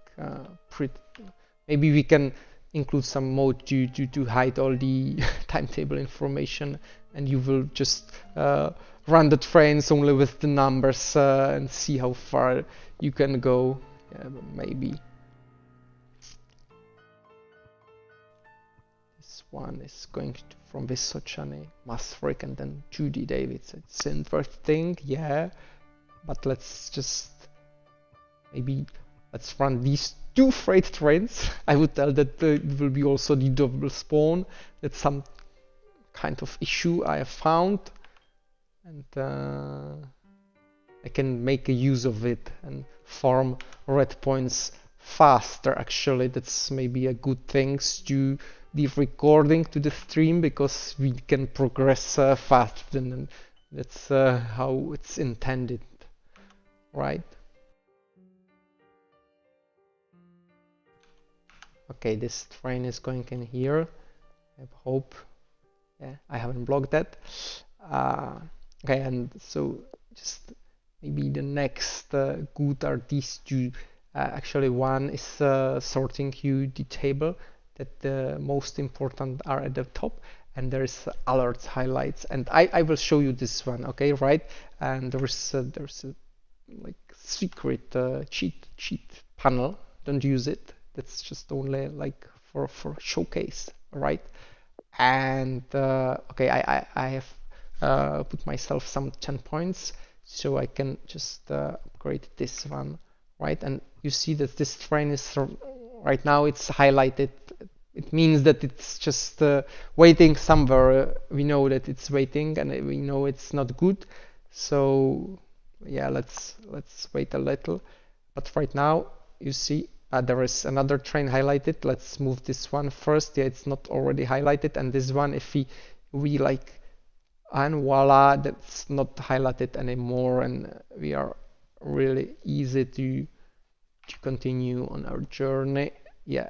maybe we can include some mode to hide all the timetable information, and you will just run the trains only with the numbers and see how far you can go. Yeah, maybe this one is going to, from Vysočany, Maastricht, and then to the Davids. It's interesting, yeah, but let's just maybe let's run these 2 freight trains. I would tell that it will be also the double spawn. That's some kind of issue I have found, and I can make a use of it and farm red points faster. Actually, that's maybe a good thing to the recording to the stream, because we can progress faster, and that's how it's intended, right? Okay, this train is going in here. I hope, yeah, I haven't blocked that. Okay, and so just maybe the next good are these 2. Actually, one is sorting you the table, that the most important are at the top, and there's alerts, highlights, and I will show you this one. Okay, right? And there's a like secret cheat panel. Don't use it. That's just only like for showcase, right? And okay, I have put myself some 10 points, so I can just upgrade this one, right? And you see that this train is right now it's highlighted. It means that it's just waiting somewhere. We know that it's waiting, and we know it's not good. So yeah, let's wait a little. But right now, you see there is another train highlighted. Let's move this one first. Yeah, it's not already highlighted, and this one, if we like, and voila, that's not highlighted anymore, and we are really easy to continue on our journey. Yeah,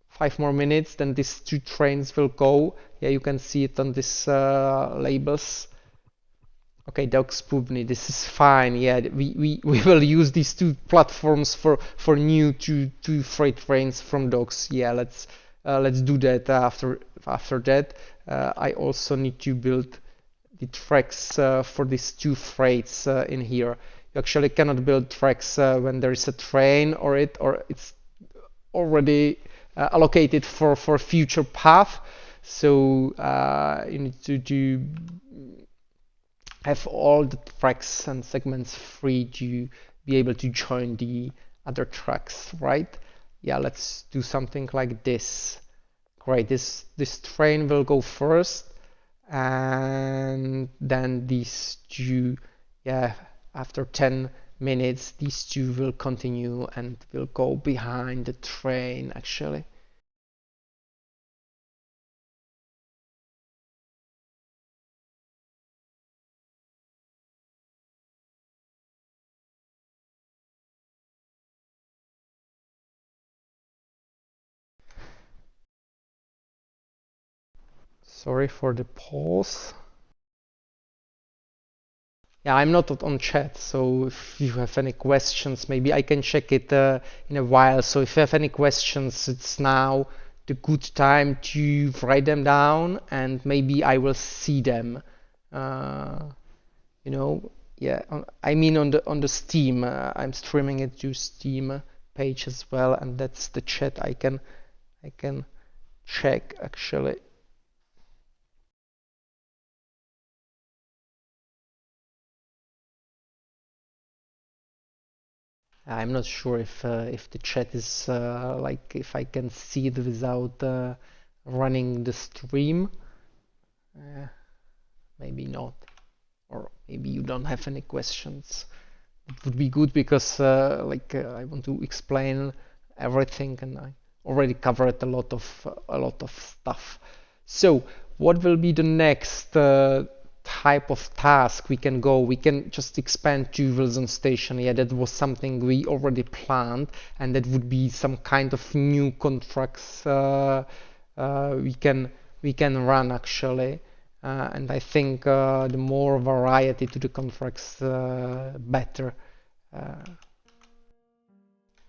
5 more minutes, then these two trains will go. Yeah, you can see it on this labels. Okay, Dogsbubny, this is fine. Yeah, we will use these two platforms for new two freight trains from Dogs. Yeah, let's do that after that. I also need to build the tracks for these two freights in here. You actually cannot build tracks when there is a train or it's already allocated for future path. So you need to do have all the tracks and segments free to be able to join the other tracks, right? Yeah, let's do something like this. Great, this train will go first, and then these two, yeah, after 10 minutes, these two will continue and will go behind the train actually. Sorry for the pause. Yeah, I'm not on chat, so if you have any questions, maybe I can check it in a while. So if you have any questions, it's now the good time to write them down, and maybe I will see them. Uh, you know, yeah. I mean, on the Steam, I'm streaming it to Steam page as well, and that's the chat I can check actually. I'm not sure if the chat is like if I can see it without running the stream. Uh, Maybe not, or maybe you don't have any questions. It would be good because I want to explain everything, and I already covered a lot of stuff. So what will be the next type of task we can go? We can just expand to Wilson Station. Yeah, that was something we already planned, and that would be some kind of new contracts we can run actually. And I think the more variety to the contracts, better. Uh,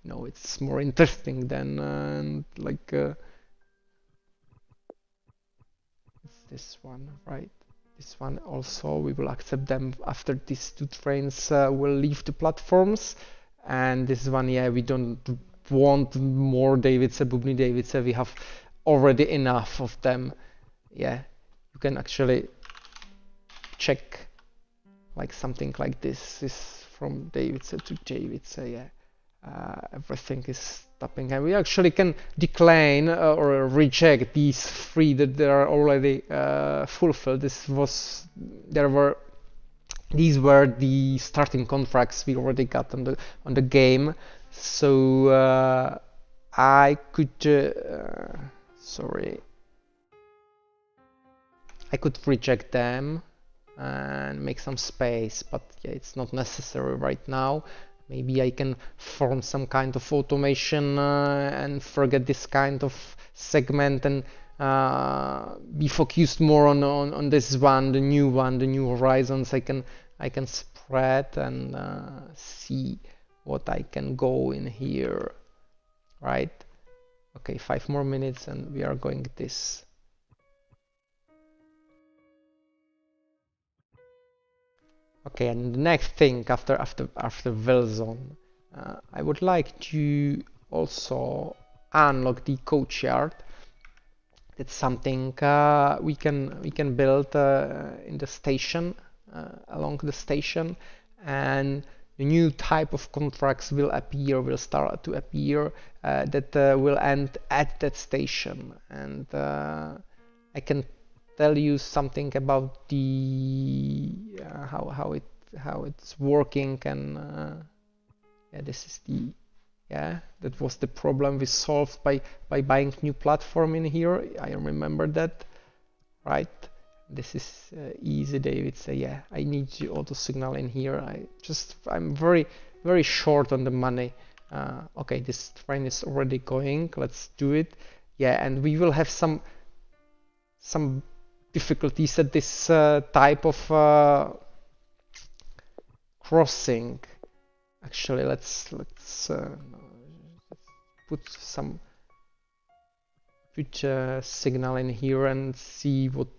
it's more interesting than it's this one, right? This one also, we will accept them after these two trains will leave the platforms. And this one, yeah, we don't want more Davidson, Bubny Davidson. We have already enough of them. Yeah, you can actually check like something like this is from Davidson to Davidson. Yeah, everything is stopping, and we actually can decline or reject these three that they are already fulfilled. These were the starting contracts we already got on the game. So I could sorry, I could reject them and make some space, but yeah, it's not necessary right now. Maybe I can form some kind of automation and forget this kind of segment and be focused more on this one, the new horizons. I can spread and see what I can go in here, right? Okay, 5 more minutes and we are going this. Okay, and the next thing after Wilson, I would like to also unlock the courtyard. That's something we can build in the station, along the station, and a new type of contracts will start to appear that will end at that station. And I can tell you something about the how it's working, and yeah, this is the yeah, that was the problem we solved by buying new platform in here. I remember that, right? This is easy. David say, yeah, I need the auto signal in here. I'm very short on the money. Okay, this train is already going. Let's do it. Yeah, and we will have some difficulties at this type of crossing. Actually, let's put some signal in here and see what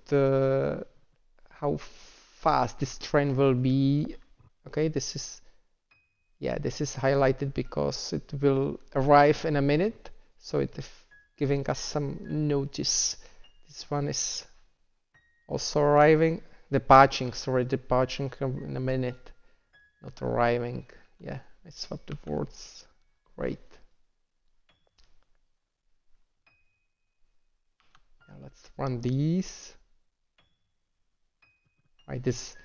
how fast this train will be. Okay, this is highlighted because it will arrive in a minute, so it is giving us some notice. This one is also arriving. Departing in a minute, not arriving. Yeah, I swapped the words. Great. Now let's run these. Right, this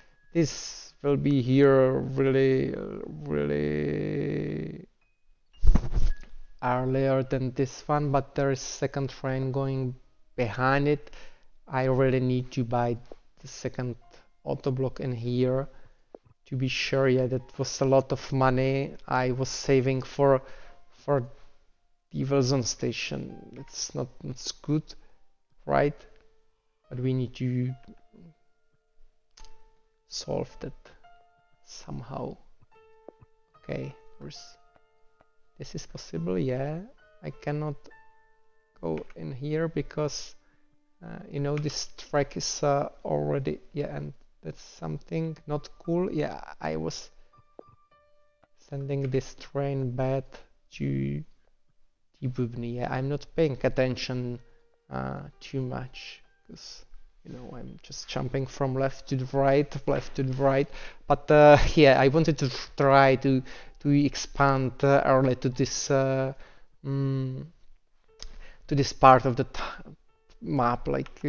will be here really earlier than this one, but there is second train going behind it. I really need to buy the second auto block in here to be sure. Yeah, that was a lot of money I was saving for the Wilson station. It's not good, right? But we need to solve that somehow. Okay, this is possible. Yeah, I cannot go in here because you know, this track is already, yeah, and that's something not cool. Yeah, I was sending this train back to Dubny. Yeah, I'm not paying attention too much because, you know, I'm just jumping from left to the right. But yeah, I wanted to try to expand early to this part of the map. Like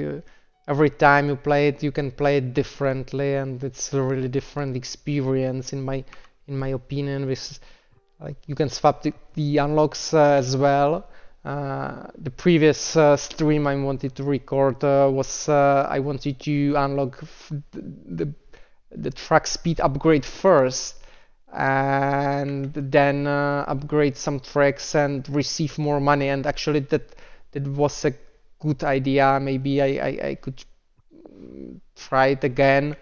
every time you play it, you can play it differently, and it's a really different experience in my opinion. With like you can swap the unlocks as well. The previous stream I wanted to record was I wanted to unlock the track speed upgrade first, and then upgrade some tracks and receive more money. And actually that was a good idea. Maybe I could try it again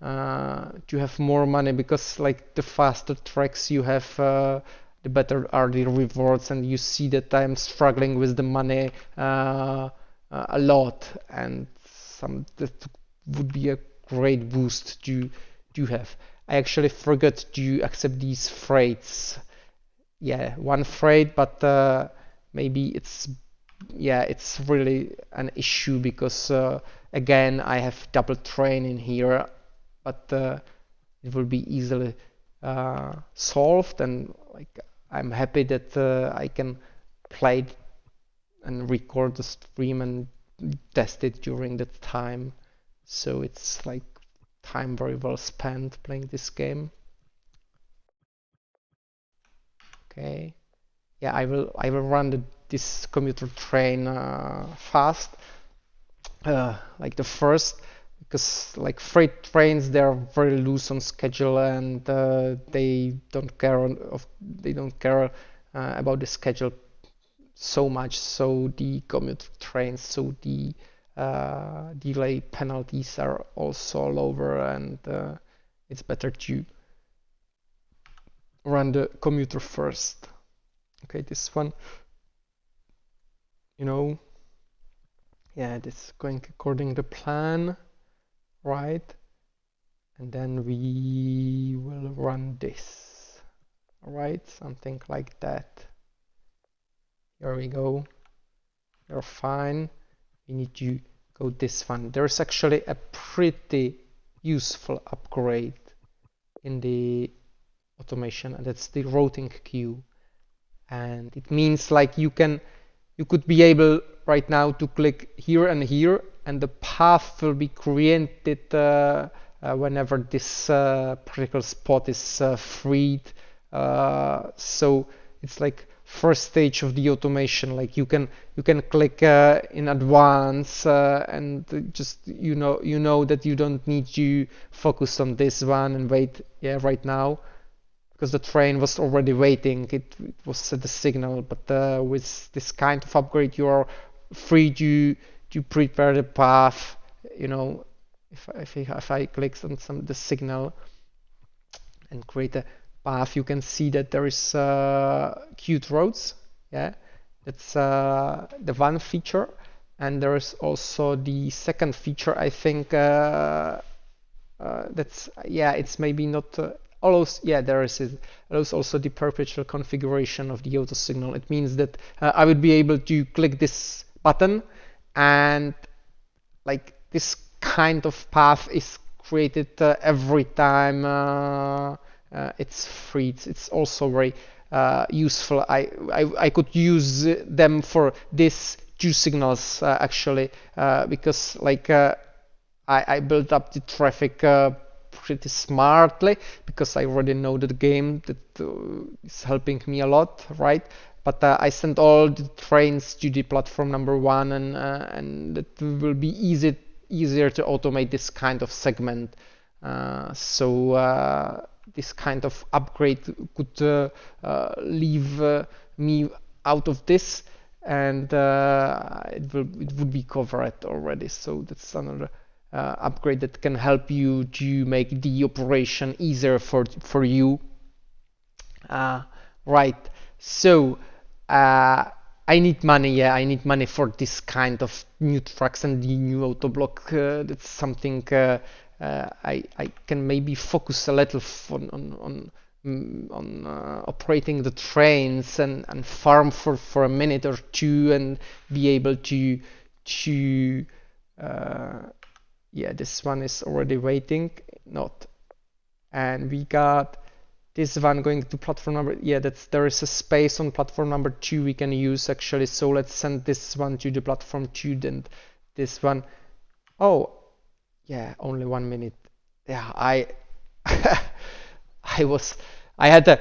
to have more money, because like the faster tracks you have, the better are the rewards. And you see that I'm struggling with the money a lot, and that would be a great boost to have. I actually forgot to accept these freights. Yeah, one freight, but maybe it's really an issue because again I have double train in here, but it will be easily solved. And like I'm happy that I can play it and record the stream and test it during that time, so it's like time very well spent playing this game. Okay, yeah, I will run this commuter train fast, like the first, because like freight trains, they're very loose on schedule, and they don't care about the schedule so much. So the commuter trains, so the delay penalties are also lower, and it's better to run the commuter first. Okay, this one, you know, yeah, this is going according to plan, right? And then we will run this, all right? Something like that. Here we go. You're fine. We need to go this one. There's actually a pretty useful upgrade in the automation, and that's the routing queue. And it means like you could be able right now to click here and here, and the path will be created whenever this particular spot is freed. So it's like first stage of the automation. Like you can click in advance, and just you know that you don't need to focus on this one and wait. Yeah, right now, because the train was already waiting. It was at the signal, but with this kind of upgrade, you are free to prepare the path. You know, if I click on the signal and create a path, you can see that there is queued roads. Yeah, that's the one feature, and there is also the second feature. I think that's yeah, it's maybe not. Allows, yeah, there is it. Allows also the perpetual configuration of the auto signal. It means that I would be able to click this button, and like this kind of path is created every time it's free. It's also very useful. I could use them for these two signals actually, because like I built up the traffic pretty smartly, because I already know the game that is helping me a lot, right? But I sent all the trains to the platform number one, and it will be easier to automate this kind of segment. So this kind of upgrade could leave me out of this, and it would be covered already. So that's another upgrade that can help you to make the operation easier for you. Right. So I need money. Yeah, I need money for this kind of new trucks and the new auto block. That's something I can maybe focus a little on operating the trains, and farm for a minute or two, and be able to yeah, this one is already waiting. Not. And we got this one going to platform number. Yeah, there is a space on platform number 2 we can use actually. So let's send this one to the platform 2, then this one. Oh, yeah, only 1 minute. Yeah, I had a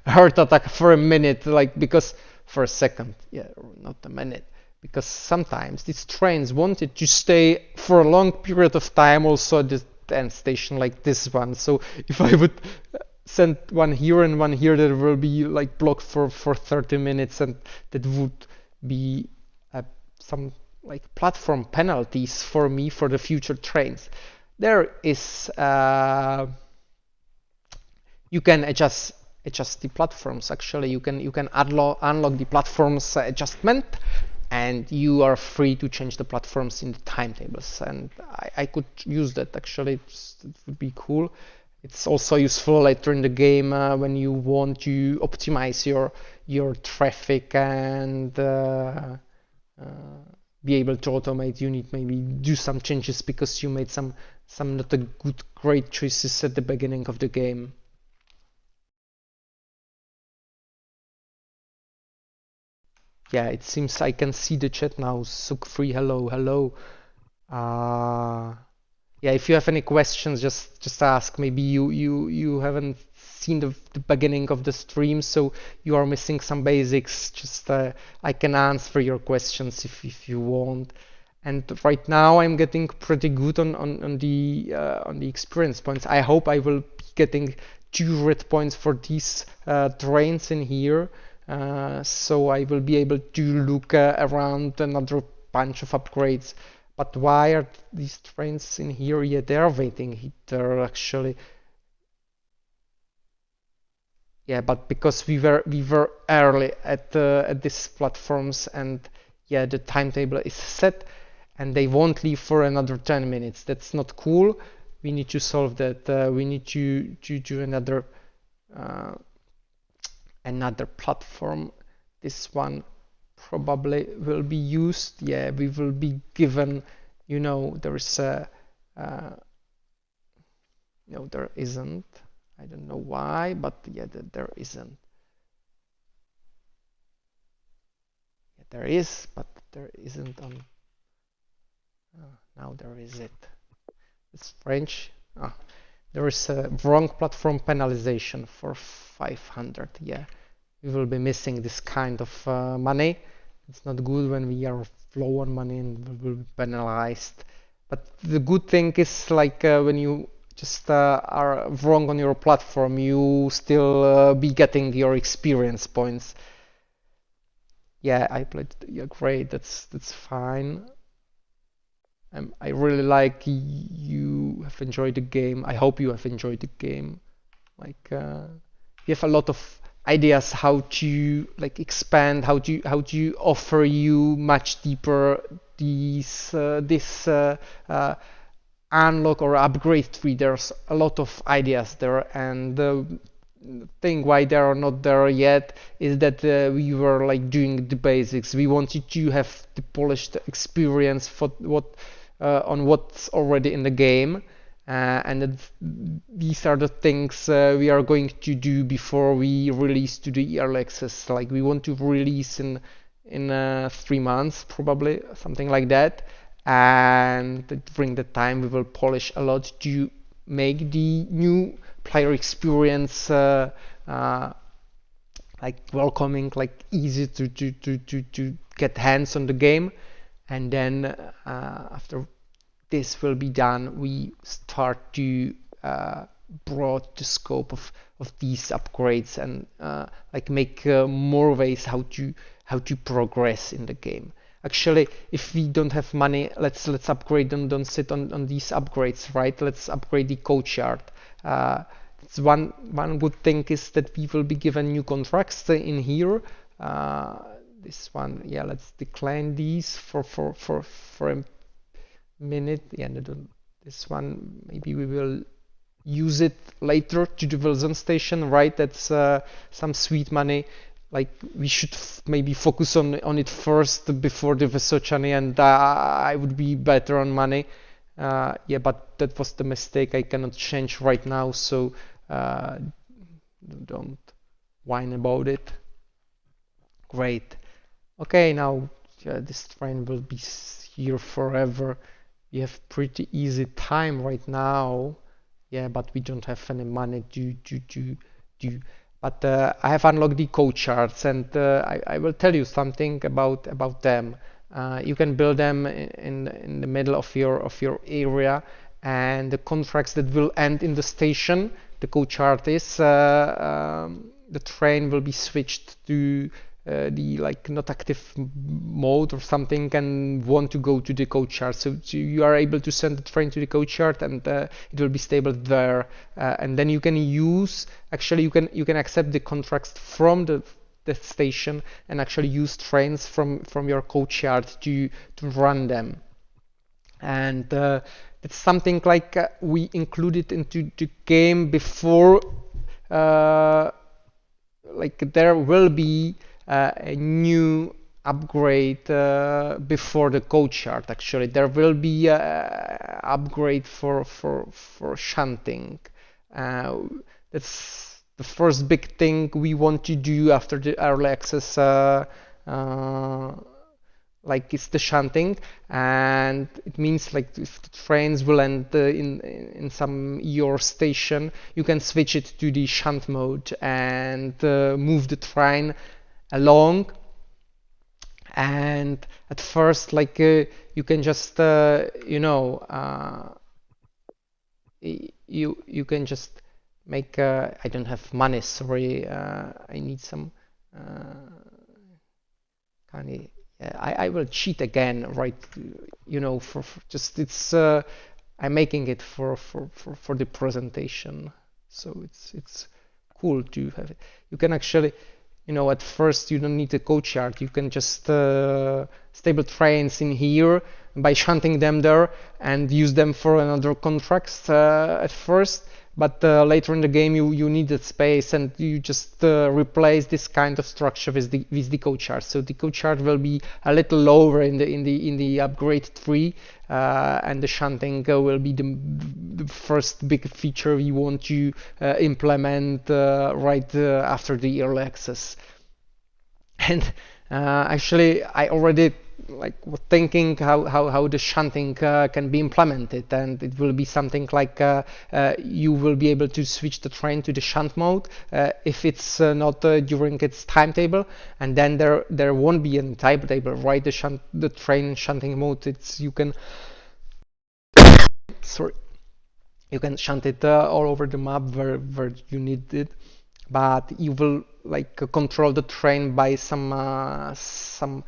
heart attack for a minute, like, because for a second, yeah, not a minute, because sometimes these trains wanted to stay for a long period of time also at the end station like this one. So if I would send one here and one here, that will be like blocked for 30 minutes, and that would be some like platform penalties for me for the future trains. There is you can adjust the platforms. Actually, you can unlock the platforms adjustment, and you are free to change the platforms in the timetables. And I could use that actually. It would be cool. It's also useful later in the game when you want to optimize your traffic and be able to automate. You need maybe do some changes because you made some not a great choices at the beginning of the game. Yeah, it seems I can see the chat now. Suk free, hello, hello. Yeah, if you have any questions, just ask. Maybe you haven't seen the beginning of the stream, so you are missing some basics. Just I can answer your questions if you want. And right now I'm getting pretty good on the experience points. I hope I will be getting 2 red points for these trains in here. So I will be able to look around another bunch of upgrades. But why are these trains in here? Yeah, they're waiting. They're actually, yeah, but because we were early at these platforms, and yeah, the timetable is set, and they won't leave for another 10 minutes. That's not cool. We need to solve that. We need to do another platform. This one probably will be used. Yeah, we will be given, there is a, no, there isn't. I don't know why, but yeah, there isn't. Yeah, there is, but there isn't on. Now there is it. It's French. Ah, there is a wrong platform penalization for 500. Yeah, we will be missing this kind of money. It's not good when we are low on money and we will be penalized. But the good thing is like when you just are wrong on your platform, you still be getting your experience points. Yeah, I played. Yeah, great. That's fine. I really like you have enjoyed the game. I hope you have enjoyed the game. Like you have a lot of ideas how to like expand, how to offer you much deeper these this unlock or upgrade tree. There's a lot of ideas there, and the thing why they are not there yet is that we were like doing the basics. We wanted to have the polished experience for what on what's already in the game, and these are the things we are going to do before we release to the early access. Like we want to release in 3 months, probably something like that. And during the time, we will polish a lot to make the new player experience like welcoming, like easy to get hands on the game. And then after this will be done, we start to broad the scope of these upgrades and like make more ways how to progress in the game. Actually, if we don't have money, let's upgrade them. Don't sit on these upgrades, right? Let's upgrade the courtyard. It's one good thing is that we will be given new contracts in here. This one, yeah, let's decline these for a minute. Yeah, this one maybe we will use it later to the Wilson station, right? That's some sweet money. Like we should maybe focus on it first before the Vesocani, and I would be better on money. Yeah, but that was the mistake. I cannot change right now, so don't whine about it. Great. Okay, now this train will be here forever. We have pretty easy time right now. Yeah, but we don't have any money to do. But I have unlocked the code charts, and I will tell you something about them. You can build them in the middle of your area, and the contracts that will end in the station. The code chart is the train will be switched to the like not active mode or something and want to go to the code chart. So you are able to send the train to the code chart, and it will be stable there. And then you can use, actually you can accept the contracts from the station and actually use trains from your code chart to run them. And it's something like we included into the game before. Like there will be a new upgrade before the code chart. Actually, there will be a upgrade for shunting. That's the first big thing we want to do after the early access. Like it's the shunting, and it means like if the trains will end in some your station, you can switch it to the shunt mode and move the train along. And at first, like you can just you can just make I don't have money, sorry, I need some kind of I will cheat again, right? For just it's I'm making it for the presentation, so it's cool to have it. You can actually, at first you don't need a code chart. You can just stable trains in here by shunting them there and use them for another contracts at first. but later in the game you needed space, and you just replace this kind of structure with the courtyard. So the courtyard will be a little lower in the upgrade tree, and the shunting will be the first big feature we want to implement right after the early access. And actually, I already was thinking how the shunting can be implemented, and it will be something like you will be able to switch the train to the shunt mode if it's not during its timetable, and then there won't be any timetable, right? The train in shunting mode, it's you can sorry, you can shunt it all over the map where you need it, but you will like control the train by some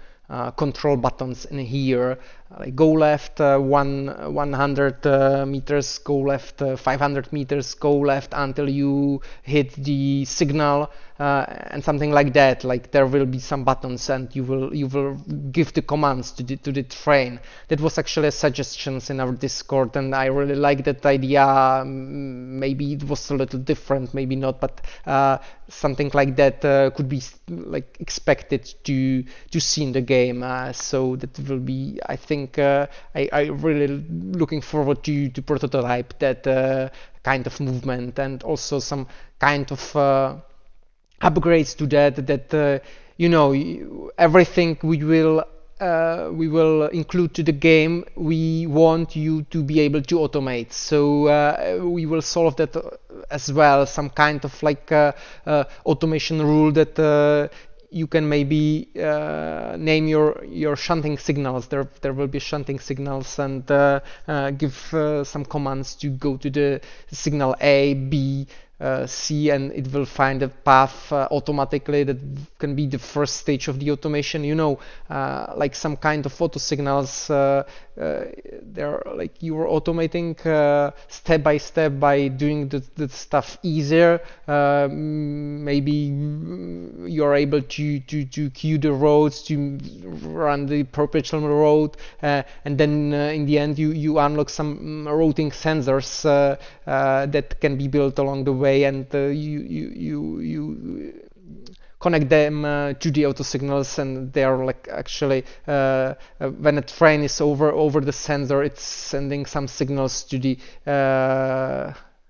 control buttons in here, like go left 100 meters, go left 500 meters, go left until you hit the signal, and something like that. Like there will be some buttons, and you will give the commands to the train. That was actually a suggestions in our Discord, and I really like that idea. Maybe it was a little different, maybe not, but something like that could be like expected to see in the game. So that will be, I think, I really looking forward to prototype that kind of movement, and also some kind of upgrades to that you know, everything we will include to the game, we want you to be able to automate. So we will solve that as well, some kind of like automation rule that you can maybe name your shunting signals. There will be shunting signals, and give some commands to go to the signal A, B, C, and it will find a path automatically. That can be the first stage of the automation. You know, like some kind of auto signals. They're like you're automating step by step by doing the stuff easier. Maybe you're able to queue the roads, to run the perpetual road, and then in the end you unlock some routing sensors that can be built along the way, and you connect them to the auto signals, and they are like actually when a train is over the sensor, it's sending some signals to the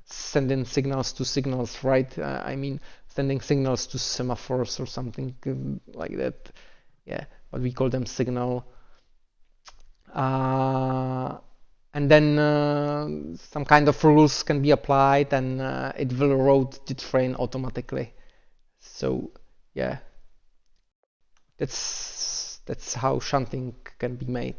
sending signals to signals, right? I mean, sending signals to semaphores or something like that. Yeah, but we call them signal. And then some kind of rules can be applied, and it will route the train automatically. So yeah, that's how shunting can be made.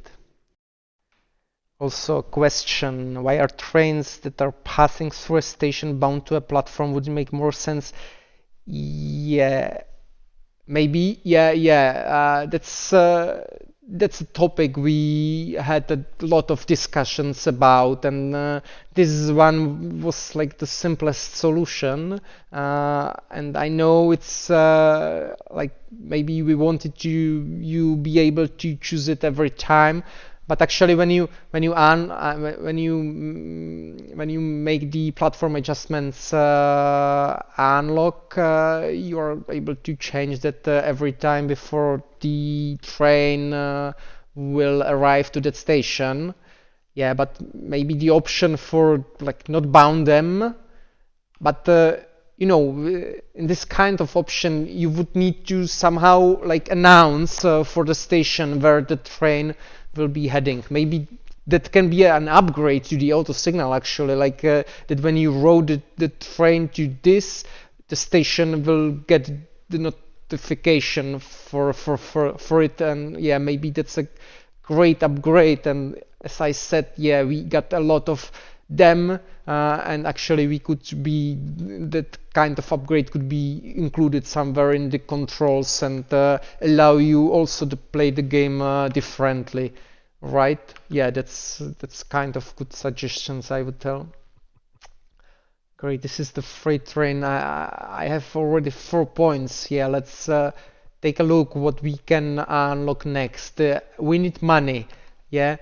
Also a question, why are trains that are passing through a station bound to a platform? Would it make more sense? Yeah, maybe. Yeah. That's a topic we had a lot of discussions about, and this one was like the simplest solution. And I know it's like maybe we wanted you be able to choose it every time, but actually when you make the platform adjustments unlock, you are able to change that every time before the train will arrive to that station. Yeah, but maybe the option for like not bound them, but you know, in this kind of option, you would need to somehow like announce for the station where the train will be heading. Maybe that can be an upgrade to the auto signal, actually, like that when you route the train to this, the station will get the notification for it, and yeah, maybe that's a great upgrade. And as I said, yeah, we got a lot of them, and actually we could be, that kind of upgrade could be included somewhere in the controls, and allow you also to play the game differently, right? Yeah, that's kind of good suggestions, I would tell. Great, this is the freight train. I have already 4 points. Yeah, let's take a look what we can unlock next. We need money. Yeah,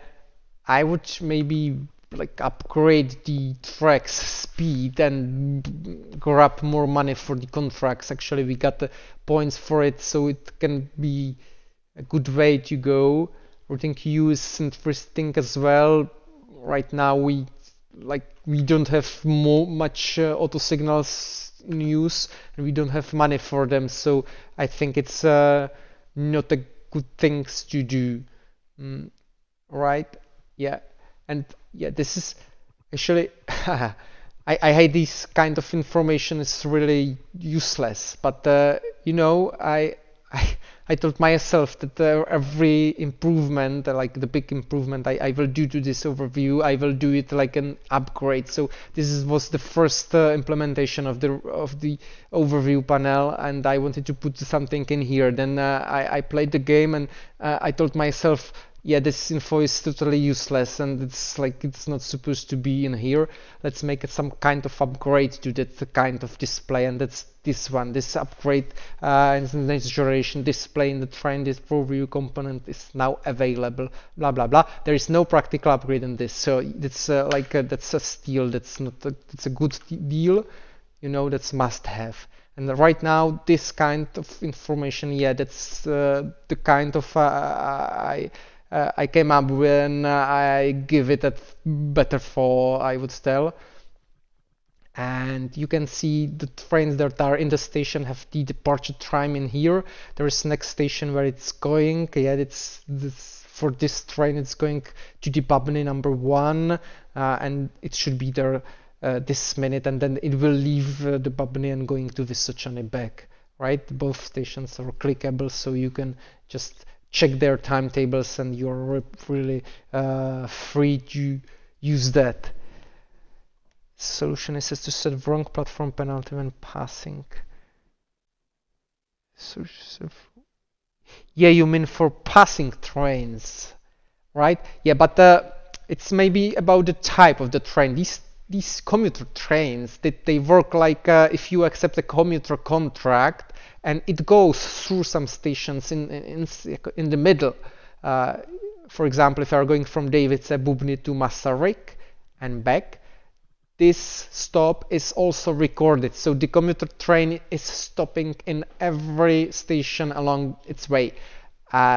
I would maybe like upgrade the track's speed and grab more money for the contracts. Actually, we got the points for it, so it can be a good way to go. Routing queue is interesting as well. Right now we don't have much auto signals in use, and we don't have money for them, so I think it's not a good things to do. Right? Yeah. And yeah, this is actually I hate this kind of information. Is really useless, but I I told myself that every improvement, like the big improvement I will do to this overview, I will do it like an upgrade. So was the first implementation of the overview panel, and I wanted to put something in here. Then I played the game, and I told myself, yeah, this info is totally useless, and it's not supposed to be in here. Let's make it some kind of upgrade to that kind of display, and that's this one. This upgrade in the next generation display in the train, this preview component is now available. Blah blah blah. There is no practical upgrade in this, so it's that's a steal. That's not. It's a good deal. That's must have. And right now, this kind of information, yeah, that's the kind of I came up when I give it a better fall, I would tell. And you can see the trains that are in the station have the departure time in here. There is next station where it's going. Yeah, for this train it's going to the Bubny number 1, and it should be there this minute, and then it will leave the Bubny and going to Vysočany back. Right? Both stations are clickable, so you can just check their timetables, and you're really free to use that. Solution is to set wrong platform penalty when passing. Yeah, you mean for passing trains, right? Yeah, but it's maybe about the type of the train. These commuter trains, they work like if you accept a commuter contract, and it goes through some stations in the middle. For example, if you are going from Davice Bubny to Masaryk and back, this stop is also recorded, so the commuter train is stopping in every station along its way.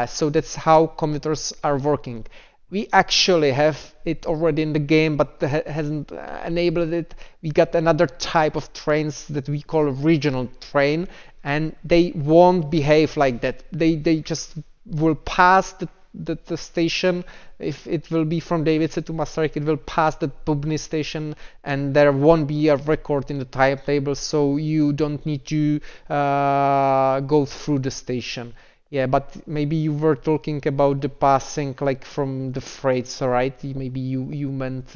So that's how commuters are working. We actually have it already in the game, but hasn't enabled it. We got another type of trains that we call regional train, and they won't behave like that. They just will pass the station. If it will be from Davice to Masaryk, it will pass the Bubny station, and there won't be a record in the timetable, so you don't need to go through the station. Yeah, but maybe you were talking about the passing like from the freights, right? Maybe you meant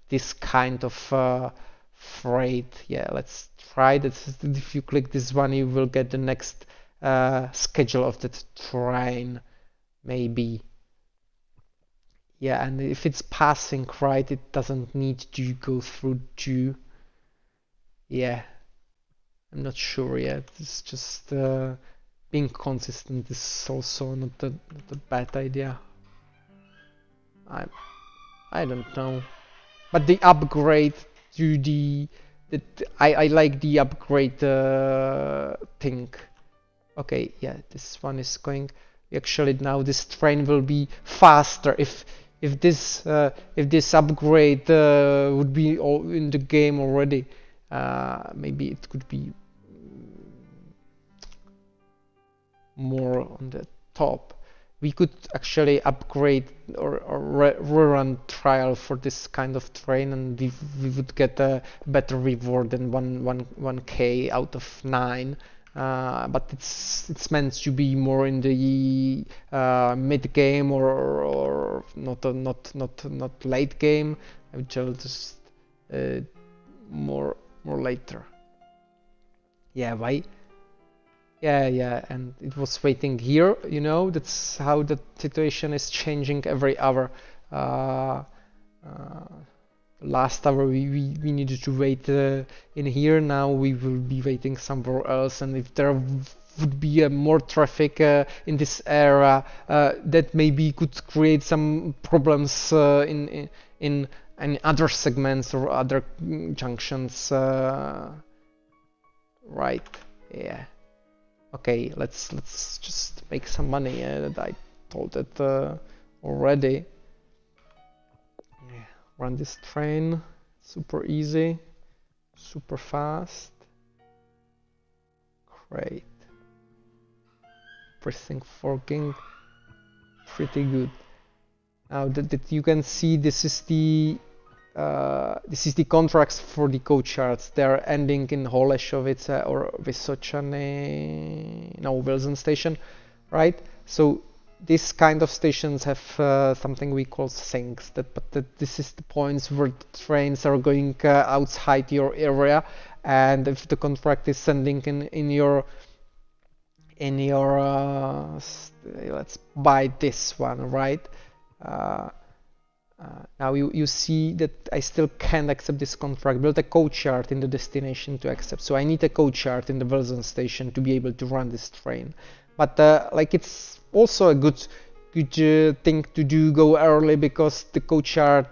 this kind of freight. Yeah, let's try that. If you click this one, you will get the next schedule of that train. Maybe. Yeah, and if it's passing, right, it doesn't need to go through two. Yeah, I'm not sure yet. It's just being consistent is also not a bad idea. I don't know, but the upgrade to I like the upgrade thing. Okay, yeah, this one is going. Actually, now this train will be faster if this upgrade would be all in the game already. Maybe it could be more on the top. We could actually upgrade or rerun trial for this kind of train, and we would get a better reward than 1k out of 9. But it's meant to be more in the mid game or not late game. I will just more later. Yeah, why? Yeah, and it was waiting here. That's how the situation is changing every hour. Last hour we needed to wait in here. Now we will be waiting somewhere else, and if there are would be more traffic in this area, that maybe could create some problems in other segments or other junctions. Right? Yeah. Okay, let's just make some money. I told it already. Yeah. Run this train. Super easy. Super fast. Great. Pressing forking. Pretty good. Now that you can see, this is the contracts for the coachyards. They are ending in Holešovice or Vysočany, no, Wilson station, right? So this kind of stations have something we call sinks. This is the points where the trains are going outside your area, and if the contract is sending in your let's buy this one, right? Now you see that I still can't accept this contract. Build a coachyard in the destination to accept. So I need a coachyard in the Wilson station to be able to run this train. But like, it's also a good thing to do, go early, because the coachyard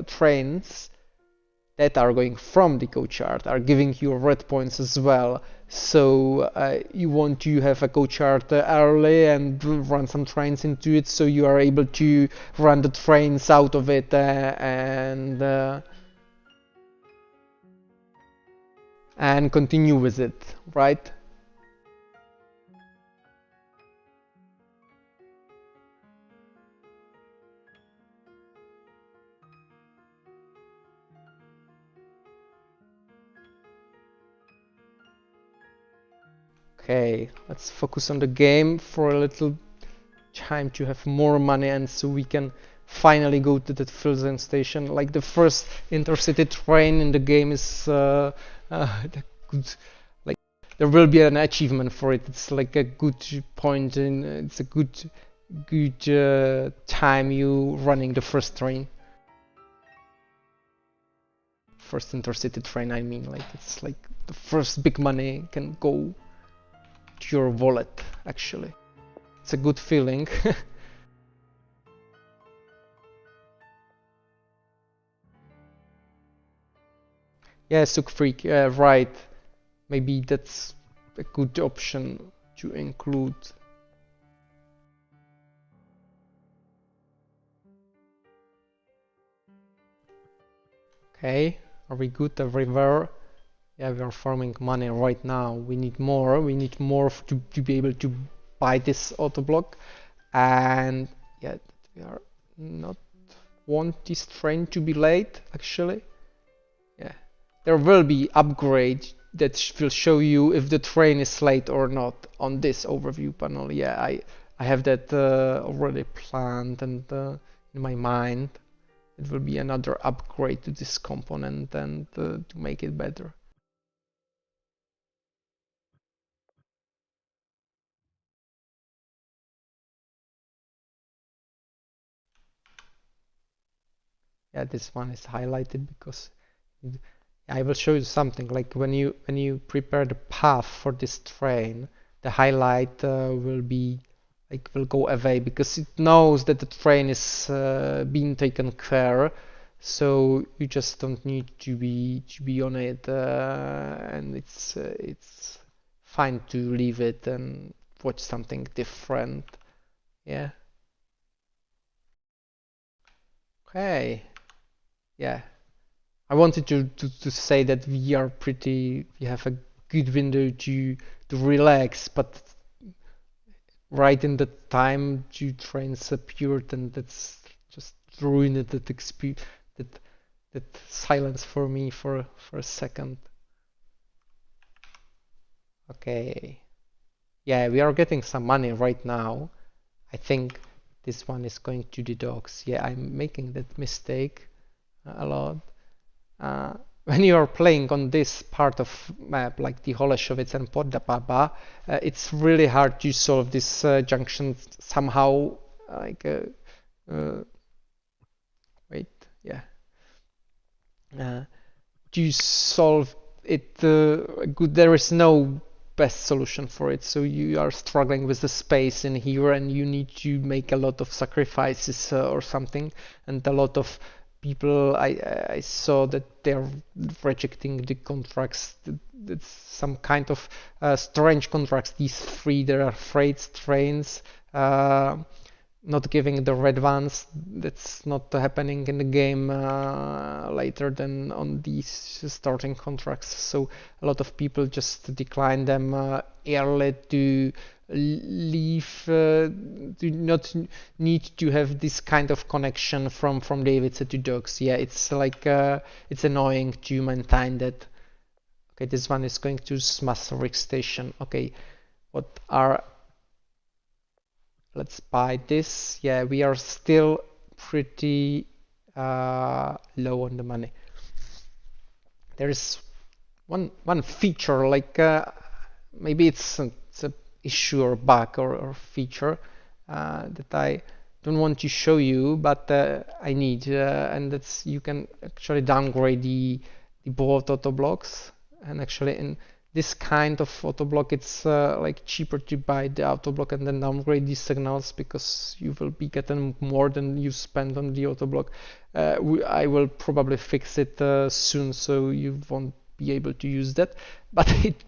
trains that are going from the coachyard are giving you red points as well. So you want to have a coachyard early and run some trains into it, so you are able to run the trains out of it and continue with it, right? Okay, let's focus on the game for a little time to have more money, and so we can finally go to that Filzen station. Like, the first intercity train in the game is the good, like, there will be an achievement for it. It's like a good point, and it's a good time you running the first train. First intercity train, I mean, like, it's like the first big money can go to your wallet, actually. It's a good feeling. Yeah, Freak, right. Maybe that's a good option to include. Okay, are we good everywhere? Yeah, we are farming money right now. We need more. We need more to be able to buy this auto block. And yeah, we are not want this train to be late, actually. Yeah, there will be upgrade that will show you if the train is late or not on this overview panel. Yeah, I have that already planned and in my mind. It will be another upgrade to this component and to make it better. Yeah, this one is highlighted because I will show you something. Like, when you prepare the path for this train, the highlight will go away, because it knows that the train is being taken care. So you just don't need to be on it, and it's fine to leave it and watch something different. Yeah. Okay. Yeah. I wanted to say that we have a good window to relax, but right in the time two trains appeared, and that's just ruined that that silence for me for a second. Okay. Yeah, we are getting some money right now. I think this one is going to the dogs. Yeah, I'm making that mistake a lot. When you are playing on this part of map, like the Holešovice and Podapaba, it's really hard to solve this junction somehow. Like, wait, yeah, to solve it good. There is no best solution for it. So you are struggling with the space in here and you need to make a lot of sacrifices or something, and a lot of people I saw that they're rejecting the contracts. It's some kind of strange contracts. These three, there are freight trains, not giving the red ones. That's not happening in the game later than on these starting contracts. So a lot of people just decline them early to leave, do not need to have this kind of connection from Davids to dogs. Yeah, it's like it's annoying to maintain that. Okay, this one is going to Smasteric station. Okay, what are, let's buy this. Yeah, we are still pretty low on the money. There is one feature, like maybe it's a issue or bug or feature that I don't want to show you, but I need, and that's, you can actually downgrade the both auto blocks. And actually in this kind of auto block, it's like cheaper to buy the auto block and then downgrade these signals, because you will be getting more than you spend on the auto block. I will probably fix it soon, so you won't be able to use that, but it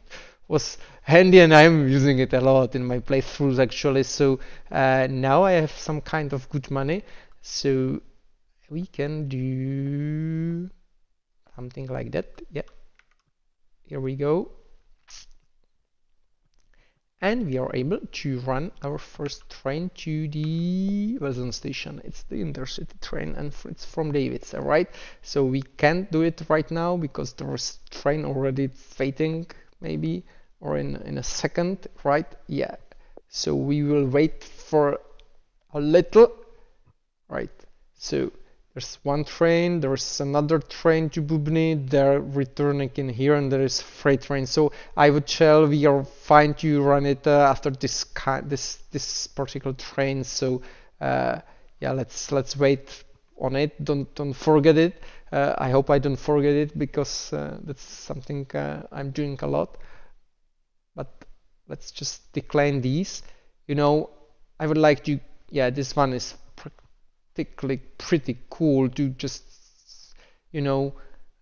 was handy and I'm using it a lot in my playthroughs actually. So now I have some kind of good money, so we can do something like that. Yeah, here we go, and we are able to run our first train to the Western station. It's the intercity train and it's from Davids, right? So we can't do it right now because there is train already waiting, maybe, or in a second, right? Yeah, so we will wait for a little, right? So there's one train, there's another train to Bubny, they're returning in here, and there is freight train. So I would tell we are fine to run it after this particular train. So yeah, let's wait on it. Don't forget it. I hope I don't forget it, because that's something I'm doing a lot. But let's just decline these. You know, I would like to, yeah, this one is particularly pretty cool to just, you know,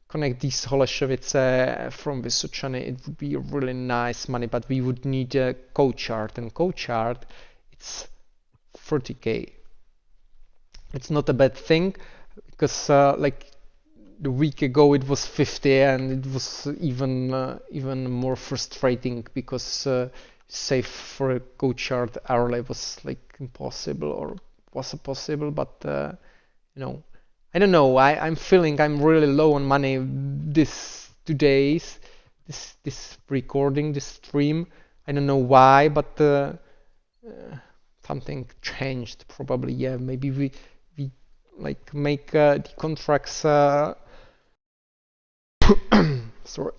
connect these Holešovice from Vysočany. It would be a really nice money, but we would need a coachard, and coachard, it's 30k. It's not a bad thing, because like the week ago it was 50, and it was even more frustrating, because save for a coachard early was like impossible, or was possible, but you know, I don't know. I'm feeling I'm really low on money this 2 days, this recording, this stream. I don't know why, but something changed probably. Yeah, maybe we like make the contracts sorry,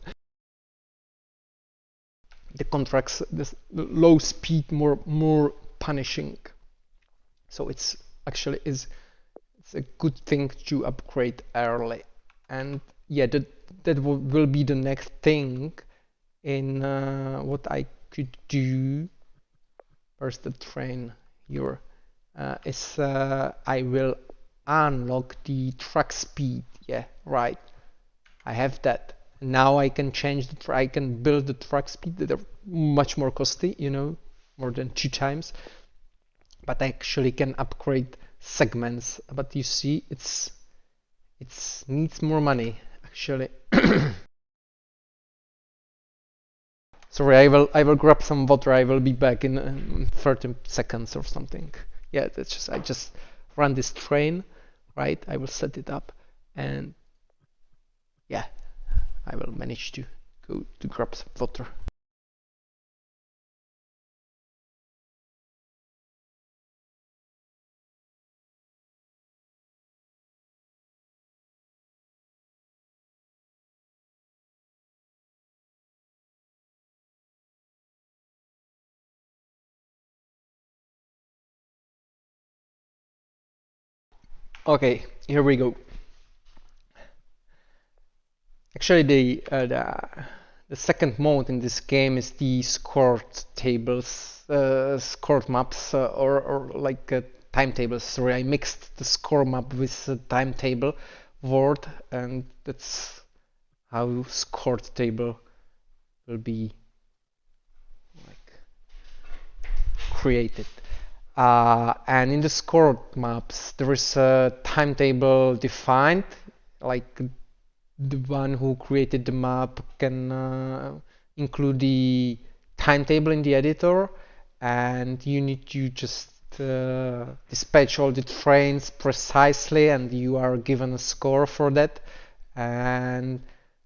the contracts, this low speed more punishing. So it's actually it's a good thing to upgrade early, and yeah, that will be the next thing in what I could do. Where's the train here? Is I will unlock the track speed. Yeah, right. I have that. Now I can change the I can build the track speed that are much more costly, you know, more than 2 times. But I actually can upgrade segments. But you see, it's needs more money actually. Sorry, I will grab some water. I will be back in 30 seconds or something. Yeah, that's just I just run this train, right? I will set it up, and yeah, I will manage to go to grab some water. Okay, here we go. Actually, The second mode in this game is the scored tables, scored maps, or like timetables. Sorry, I mixed the score map with the timetable word, and that's how scored table will be like created. And in the scored maps, there is a timetable defined, like the one who created the map can include the timetable in the editor, and you need to just dispatch all the trains precisely, and you are given a score for that. And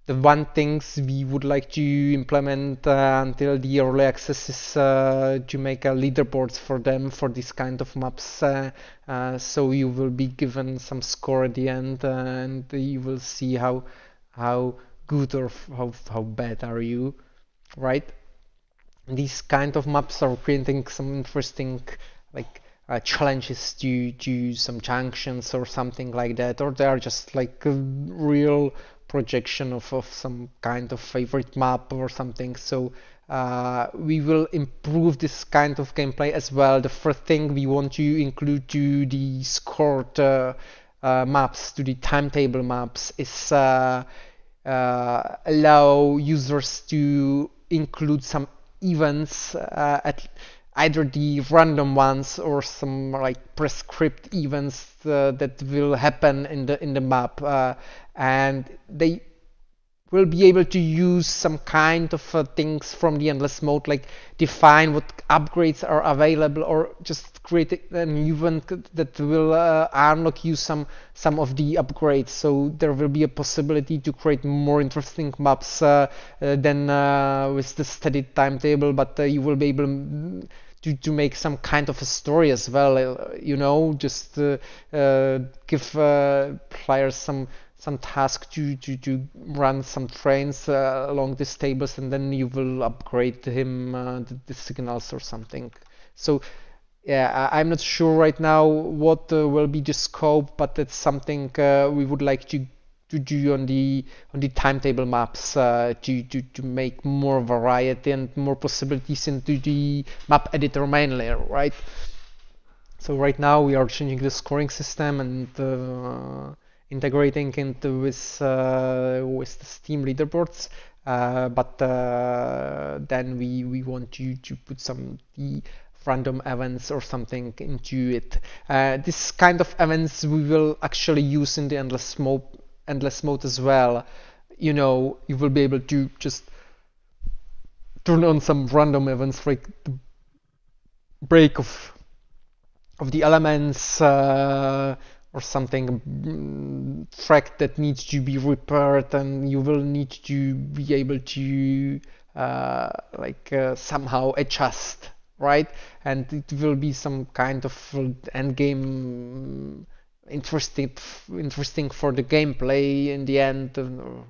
the one things we would like to implement until the early access is to make a leaderboards for them for this kind of maps, so you will be given some score at the end, and you will see how good or how bad are you, right? These kind of maps are creating some interesting like challenges to some junctions or something like that, or they are just like a real projection of some kind of favorite map or something. So we will improve this kind of gameplay as well. The first thing we want to include to the scored maps, to the timetable maps, is allow users to include some events, at either the random ones or some like prescribed events that will happen in the map, and they will be able to use some kind of things from the endless mode, like define what upgrades are available, or just create an event that will unlock you some of the upgrades. So there will be a possibility to create more interesting maps than with the steady timetable, but you will be able to make some kind of a story as well, just give players some task to run some trains along these tables, and then you will upgrade him the signals or something. So yeah, I'm not sure right now what will be the scope, but it's something we would like to do on the timetable maps, to make more variety and more possibilities into the map editor mainly, right? So right now we are changing the scoring system and integrating into with the Steam leaderboards, but then we want to put some the random events or something into it. This kind of events we will actually use in the endless mode as well. You will be able to just turn on some random events, like the break of the elements, or something, track that needs to be repaired, and you will need to be able to somehow adjust, right? And it will be some kind of end game interesting for the gameplay in the end,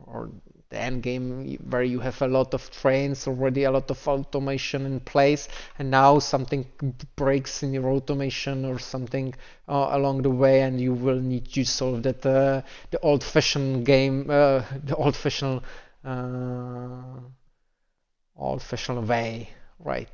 or the end game where you have a lot of trains already, a lot of automation in place, and now something breaks in your automation or something along the way, and you will need to solve that the old-fashioned game, the old-fashioned way, right?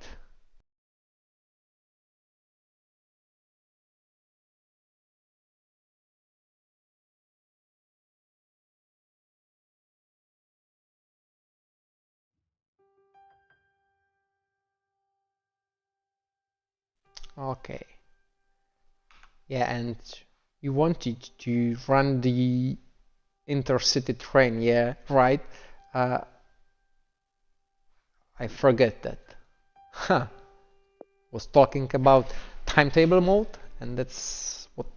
Okay. Yeah, and you wanted to run the intercity train, yeah, right? Uh, I forget that. Huh. Was talking about timetable mode, and that's what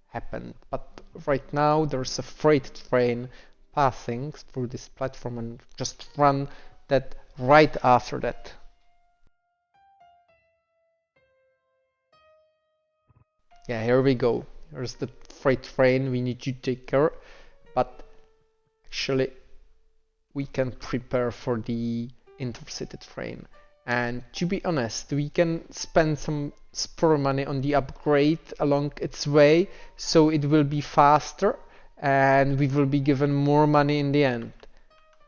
happened. But right now there's a freight train passing through this platform, and just run that right after that. Yeah, here we go. Here's the freight train we need to take care, but actually we can prepare for the intercity train. And to be honest, we can spend some spare money on the upgrade along its way, so it will be faster and we will be given more money in the end.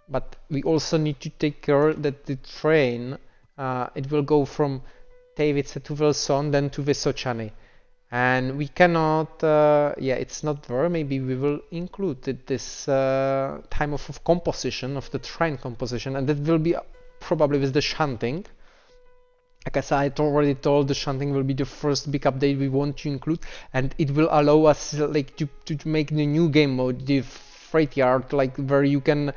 but we also need to take care that the train it will go from Davidson to Wilson, then to Vysočany. And we cannot, yeah, it's not there. Maybe we will include this time of composition, of the train composition, and that will be probably with the shunting. Like I said, I already told, the shunting will be the first big update we want to include, and it will allow us like to make the new game mode, the freight yard, like where you can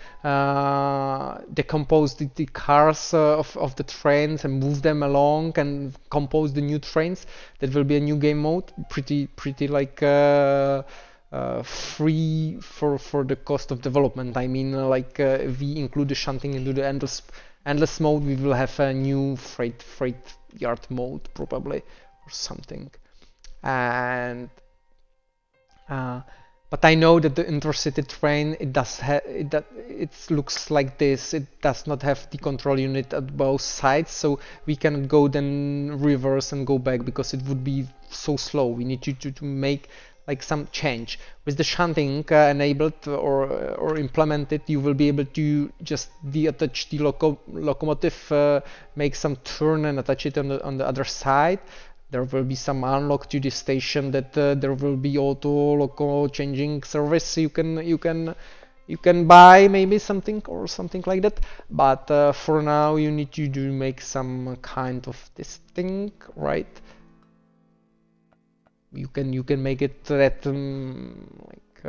decompose the cars of the trains and move them along and compose the new trains. That will be a new game mode, pretty like free for the cost of development. I mean, like if we include the shunting into the endless mode, we will have a new freight yard mode probably or something. And but I know that the intercity train, it looks like this. It does not have the control unit at both sides, so we can go then reverse and go back because it would be so slow. We need to make like some change. With the shunting enabled or implemented, you will be able to just deattach the locomotive, make some turn and attach it on the other side. There will be some unlock to the station that there will be auto loco changing service. You can buy maybe something or something like that. But for now, you need to make some kind of this thing, right? You can make it that like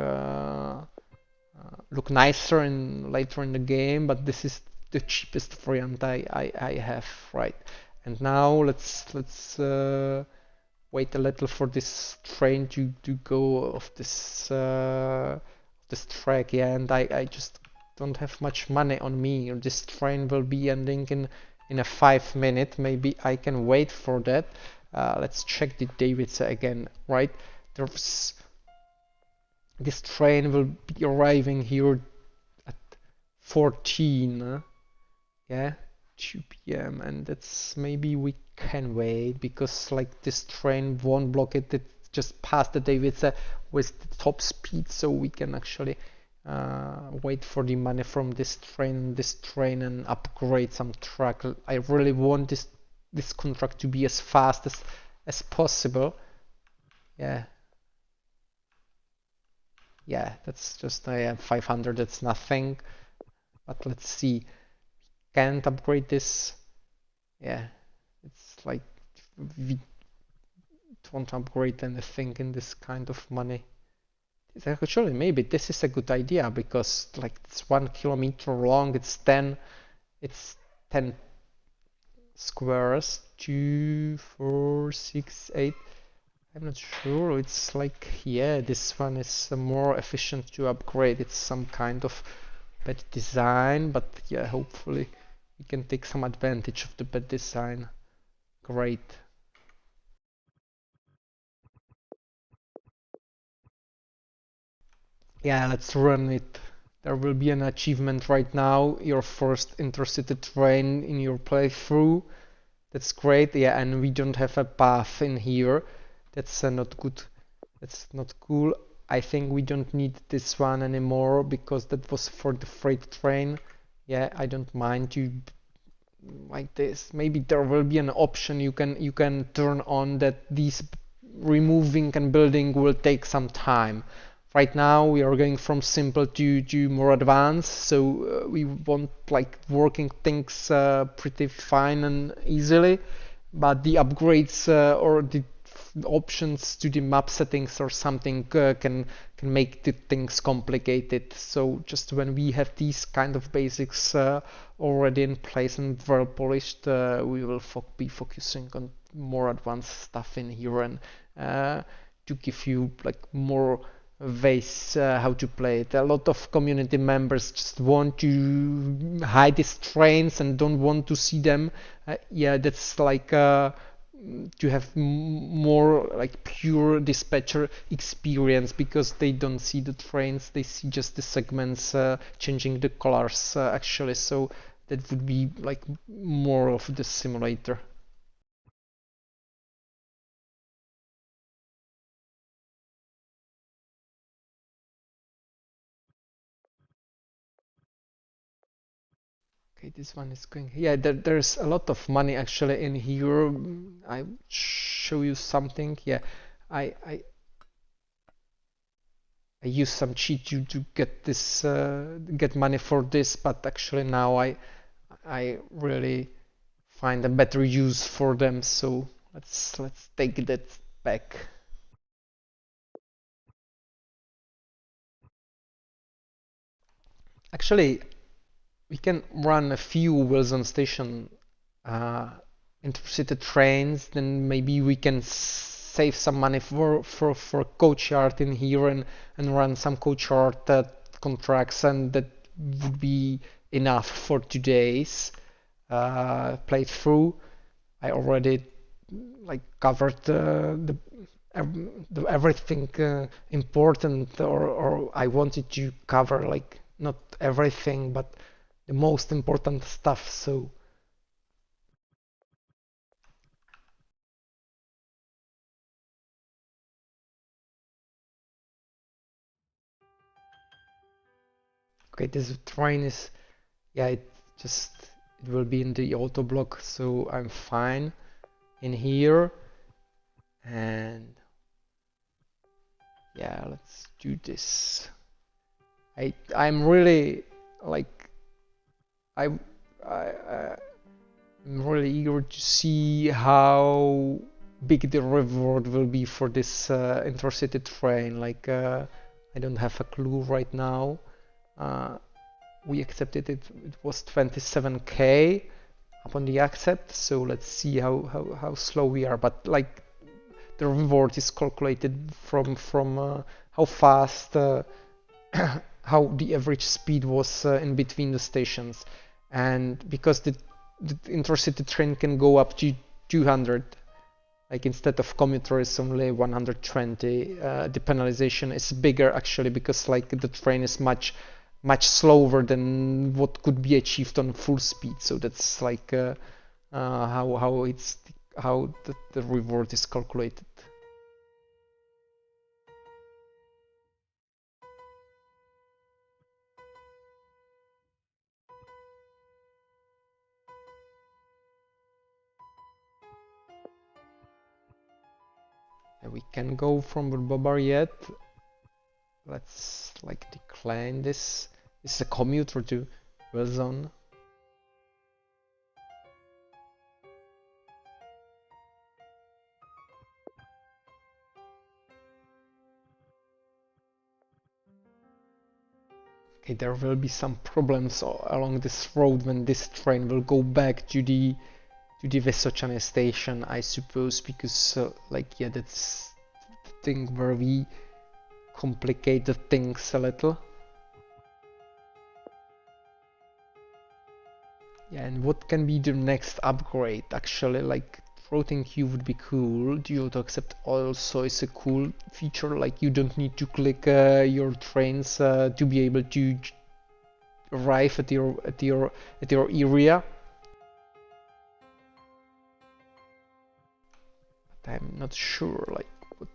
look nicer and later in the game, but this is the cheapest variant I have, right? And now let's wait a little for this train to go off this track, yeah. And I just don't have much money on me. This train will be ending in a 5 minute. Maybe I can wait for that. Let's check the Davidson again, right? There's this train will be arriving here at 14, yeah, 2 p.m. and that's maybe we can wait because like this train won't block it. It just passed the Davidson with the top speed, so we can actually wait for the money from this train and upgrade some track. I really want this contract to be as fast as possible. Yeah, yeah, that's just 500. That's nothing. But let's see. Can't upgrade this. Yeah, it's like we don't upgrade anything in this kind of money. It's actually, maybe this is a good idea because like it's 1 kilometer long. It's 10 squares. 2, 4, 6, 8. I'm not sure. It's like, yeah, this one is more efficient to upgrade. It's some kind of bad design, but yeah, hopefully we can take some advantage of the bad design. Great. Yeah, let's run it. There will be an achievement right now, your first intercity train in your playthrough. That's great. Yeah, and we don't have a path in here. That's not good. That's not cool. I think we don't need this one anymore because that was for the freight train. Yeah, I don't mind to like this. Maybe there will be an option you can turn on that these removing and building will take some time. Right now we are going from simple to more advanced, so we want like working things pretty fine and easily, but the upgrades or the options to the map settings or something can make the things complicated. So just when we have these kind of basics already in place and well polished, we will be focusing on more advanced stuff in here and to give you like more ways how to play it. A lot of community members just want to hide these trains and don't want to see them. Yeah, that's like to have more like pure dispatcher experience because they don't see the trains, they see just the segments changing the colors actually. So that would be like more of the simulator. Okay, this one is going. Yeah, there's a lot of money actually in here. I show you something. Yeah, I I, I use some cheat to get this get money for this, but actually now I really find a better use for them. So let's take that back. Actually, we can run a few Wilson Station uh, intercity trains. Then maybe we can save some money for coach yard in here and run some coach yard contracts, and that would be enough for today's playthrough. I already like covered everything important, or I wanted to cover like not everything, but the most important stuff. So okay, this train is yeah, just it will be in the auto block, so I'm fine in here. And yeah, let's do this. I'm really like I I I'm really eager to see how big the reward will be for this intercity train. Like I don't have a clue right now. Uh, we accepted it. It was 27K upon the accept. So let's see how slow we are. But like the reward is calculated from how fast, how the average speed was in between the stations, and because the intercity train can go up to 200, like instead of commuter is only 120, the penalization is bigger actually because like the train is much slower than what could be achieved on full speed. So that's like how the reward is calculated. And we can go from Bobar yet. Let's like decline this. This is a commuter to Wilson. Okay, there will be some problems along this road when this train will go back to the Vysočany station, I suppose, because like yeah, that's the thing where we complicate the things a little. Yeah, and what can be the next upgrade? Actually, like floating queue would be cool. Dual to accept also is a cool feature. Like you don't need to click your trains to be able to arrive at your area. But I'm not sure like what.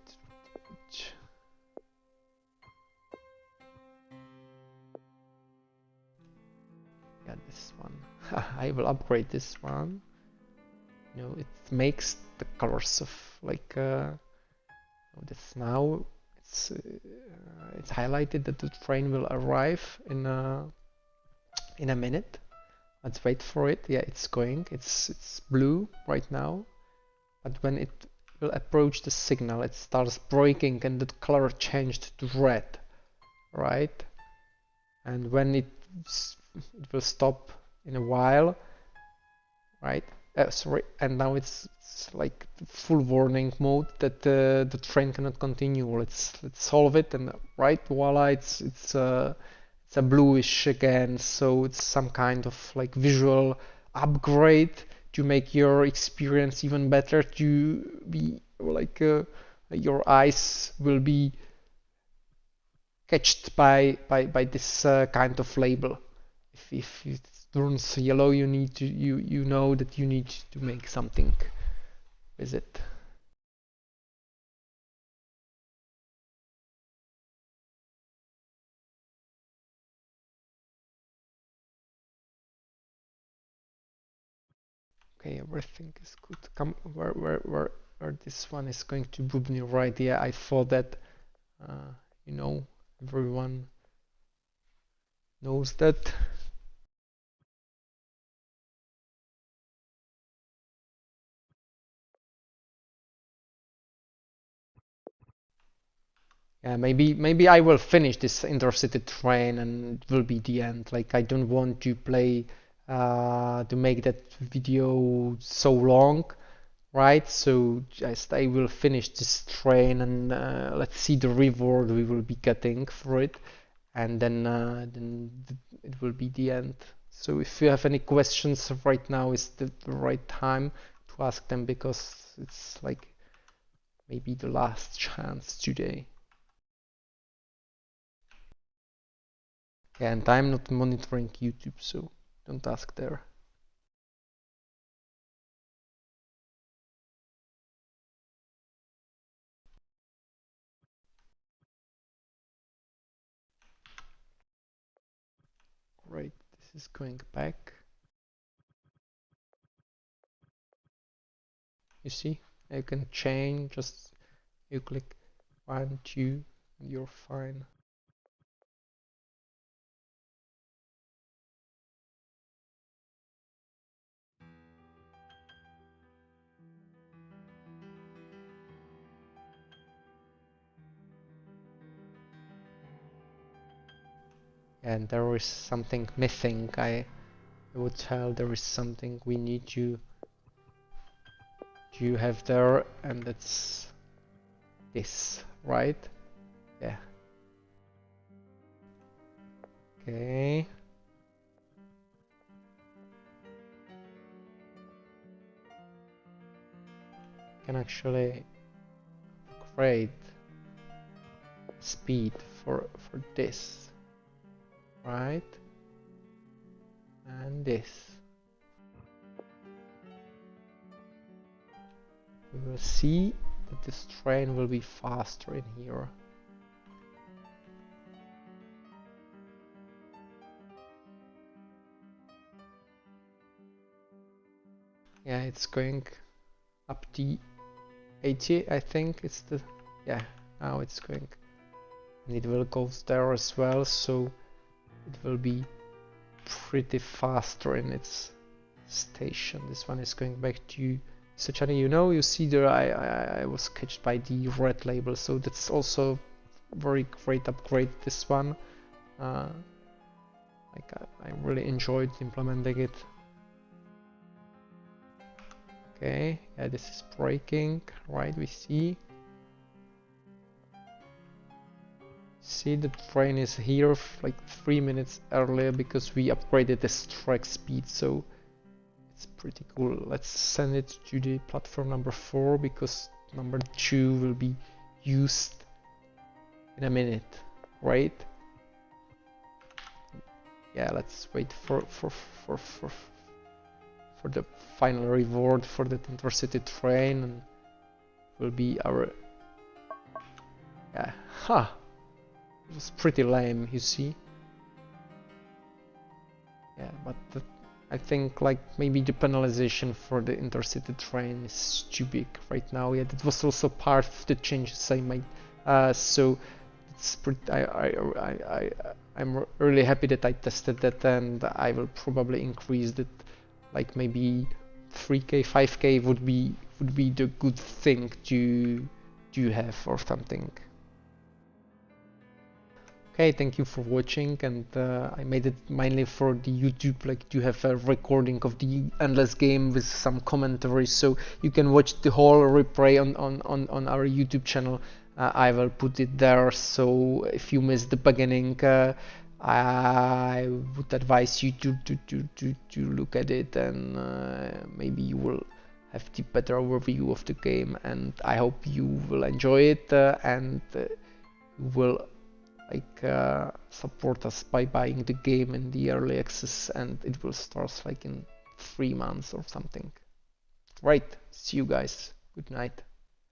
Yeah, this one. I will upgrade this one. You know, it makes the colors of like this now. It's highlighted that the train will arrive in a minute. Let's wait for it. Yeah, it's going. It's blue right now, but when it will approach the signal, it starts breaking and the color changed to red, right? And when it will stop in a while, right? Sorry, and now it's like full warning mode that the train cannot continue. Let's solve it, and right, voila, it's a bluish again, so it's some kind of like visual upgrade to make your experience even better, to be like your eyes will be catched by this kind of label. If it turns yellow, you know that you need to make something with it. Okay, everything is good. Come, where this one is going to Bubny, right? Yeah, I thought that, you know, everyone knows that. Yeah, maybe I will finish this intercity train and it will be the end. Like I don't want to play to make that video so long, right? So just I will finish this train and let's see the reward we will be getting for it, and then it will be the end. So if you have any questions right now is the right time to ask them because it's like maybe the last chance today. Yeah, and I'm not monitoring YouTube, so don't ask there. Right, this is going back. You see, you can change, just you click 1, 2, and you're fine. And there is something missing. I would tell there is something we need to have there, and it's this, right? Yeah. Okay. Can actually create speed for this, right? And this. We will see that this train will be faster in here. Yeah, it's going up to 80, I think it's the, yeah, now it's going, and it will go there as well, so it will be pretty faster in its station. This one is going back to Sochani. You know, you see there I was catched by the red label, so that's also very great upgrade, this one. Like I really enjoyed implementing it. Okay, yeah, this is breaking, right? We see the train is here like 3 minutes earlier because we upgraded this track speed, so it's pretty cool. Let's send it to the platform number 4 because number 2 will be used in a minute, right? Yeah, let's wait for the final reward for that intercity train, and will be our, yeah, ha. It was pretty lame, you see. Yeah, but I think like maybe the penalization for the intercity train is too big right now. Yeah, that was also part of the changes I made. So it's pretty, I'm really happy that I tested that, and I will probably increase that. Like maybe 3K, 5K would be the good thing to have or something. Okay, thank you for watching, and I made it mainly for the YouTube, like to have a recording of the endless game with some commentary, so you can watch the whole replay on our YouTube channel. I will put it there, so if you missed the beginning, I would advise you to look at it, and maybe you will have the better overview of the game, and I hope you will enjoy it, and you will support us by buying the game in the early access, and it will start like in 3 months or something. Right, see you guys. Good night.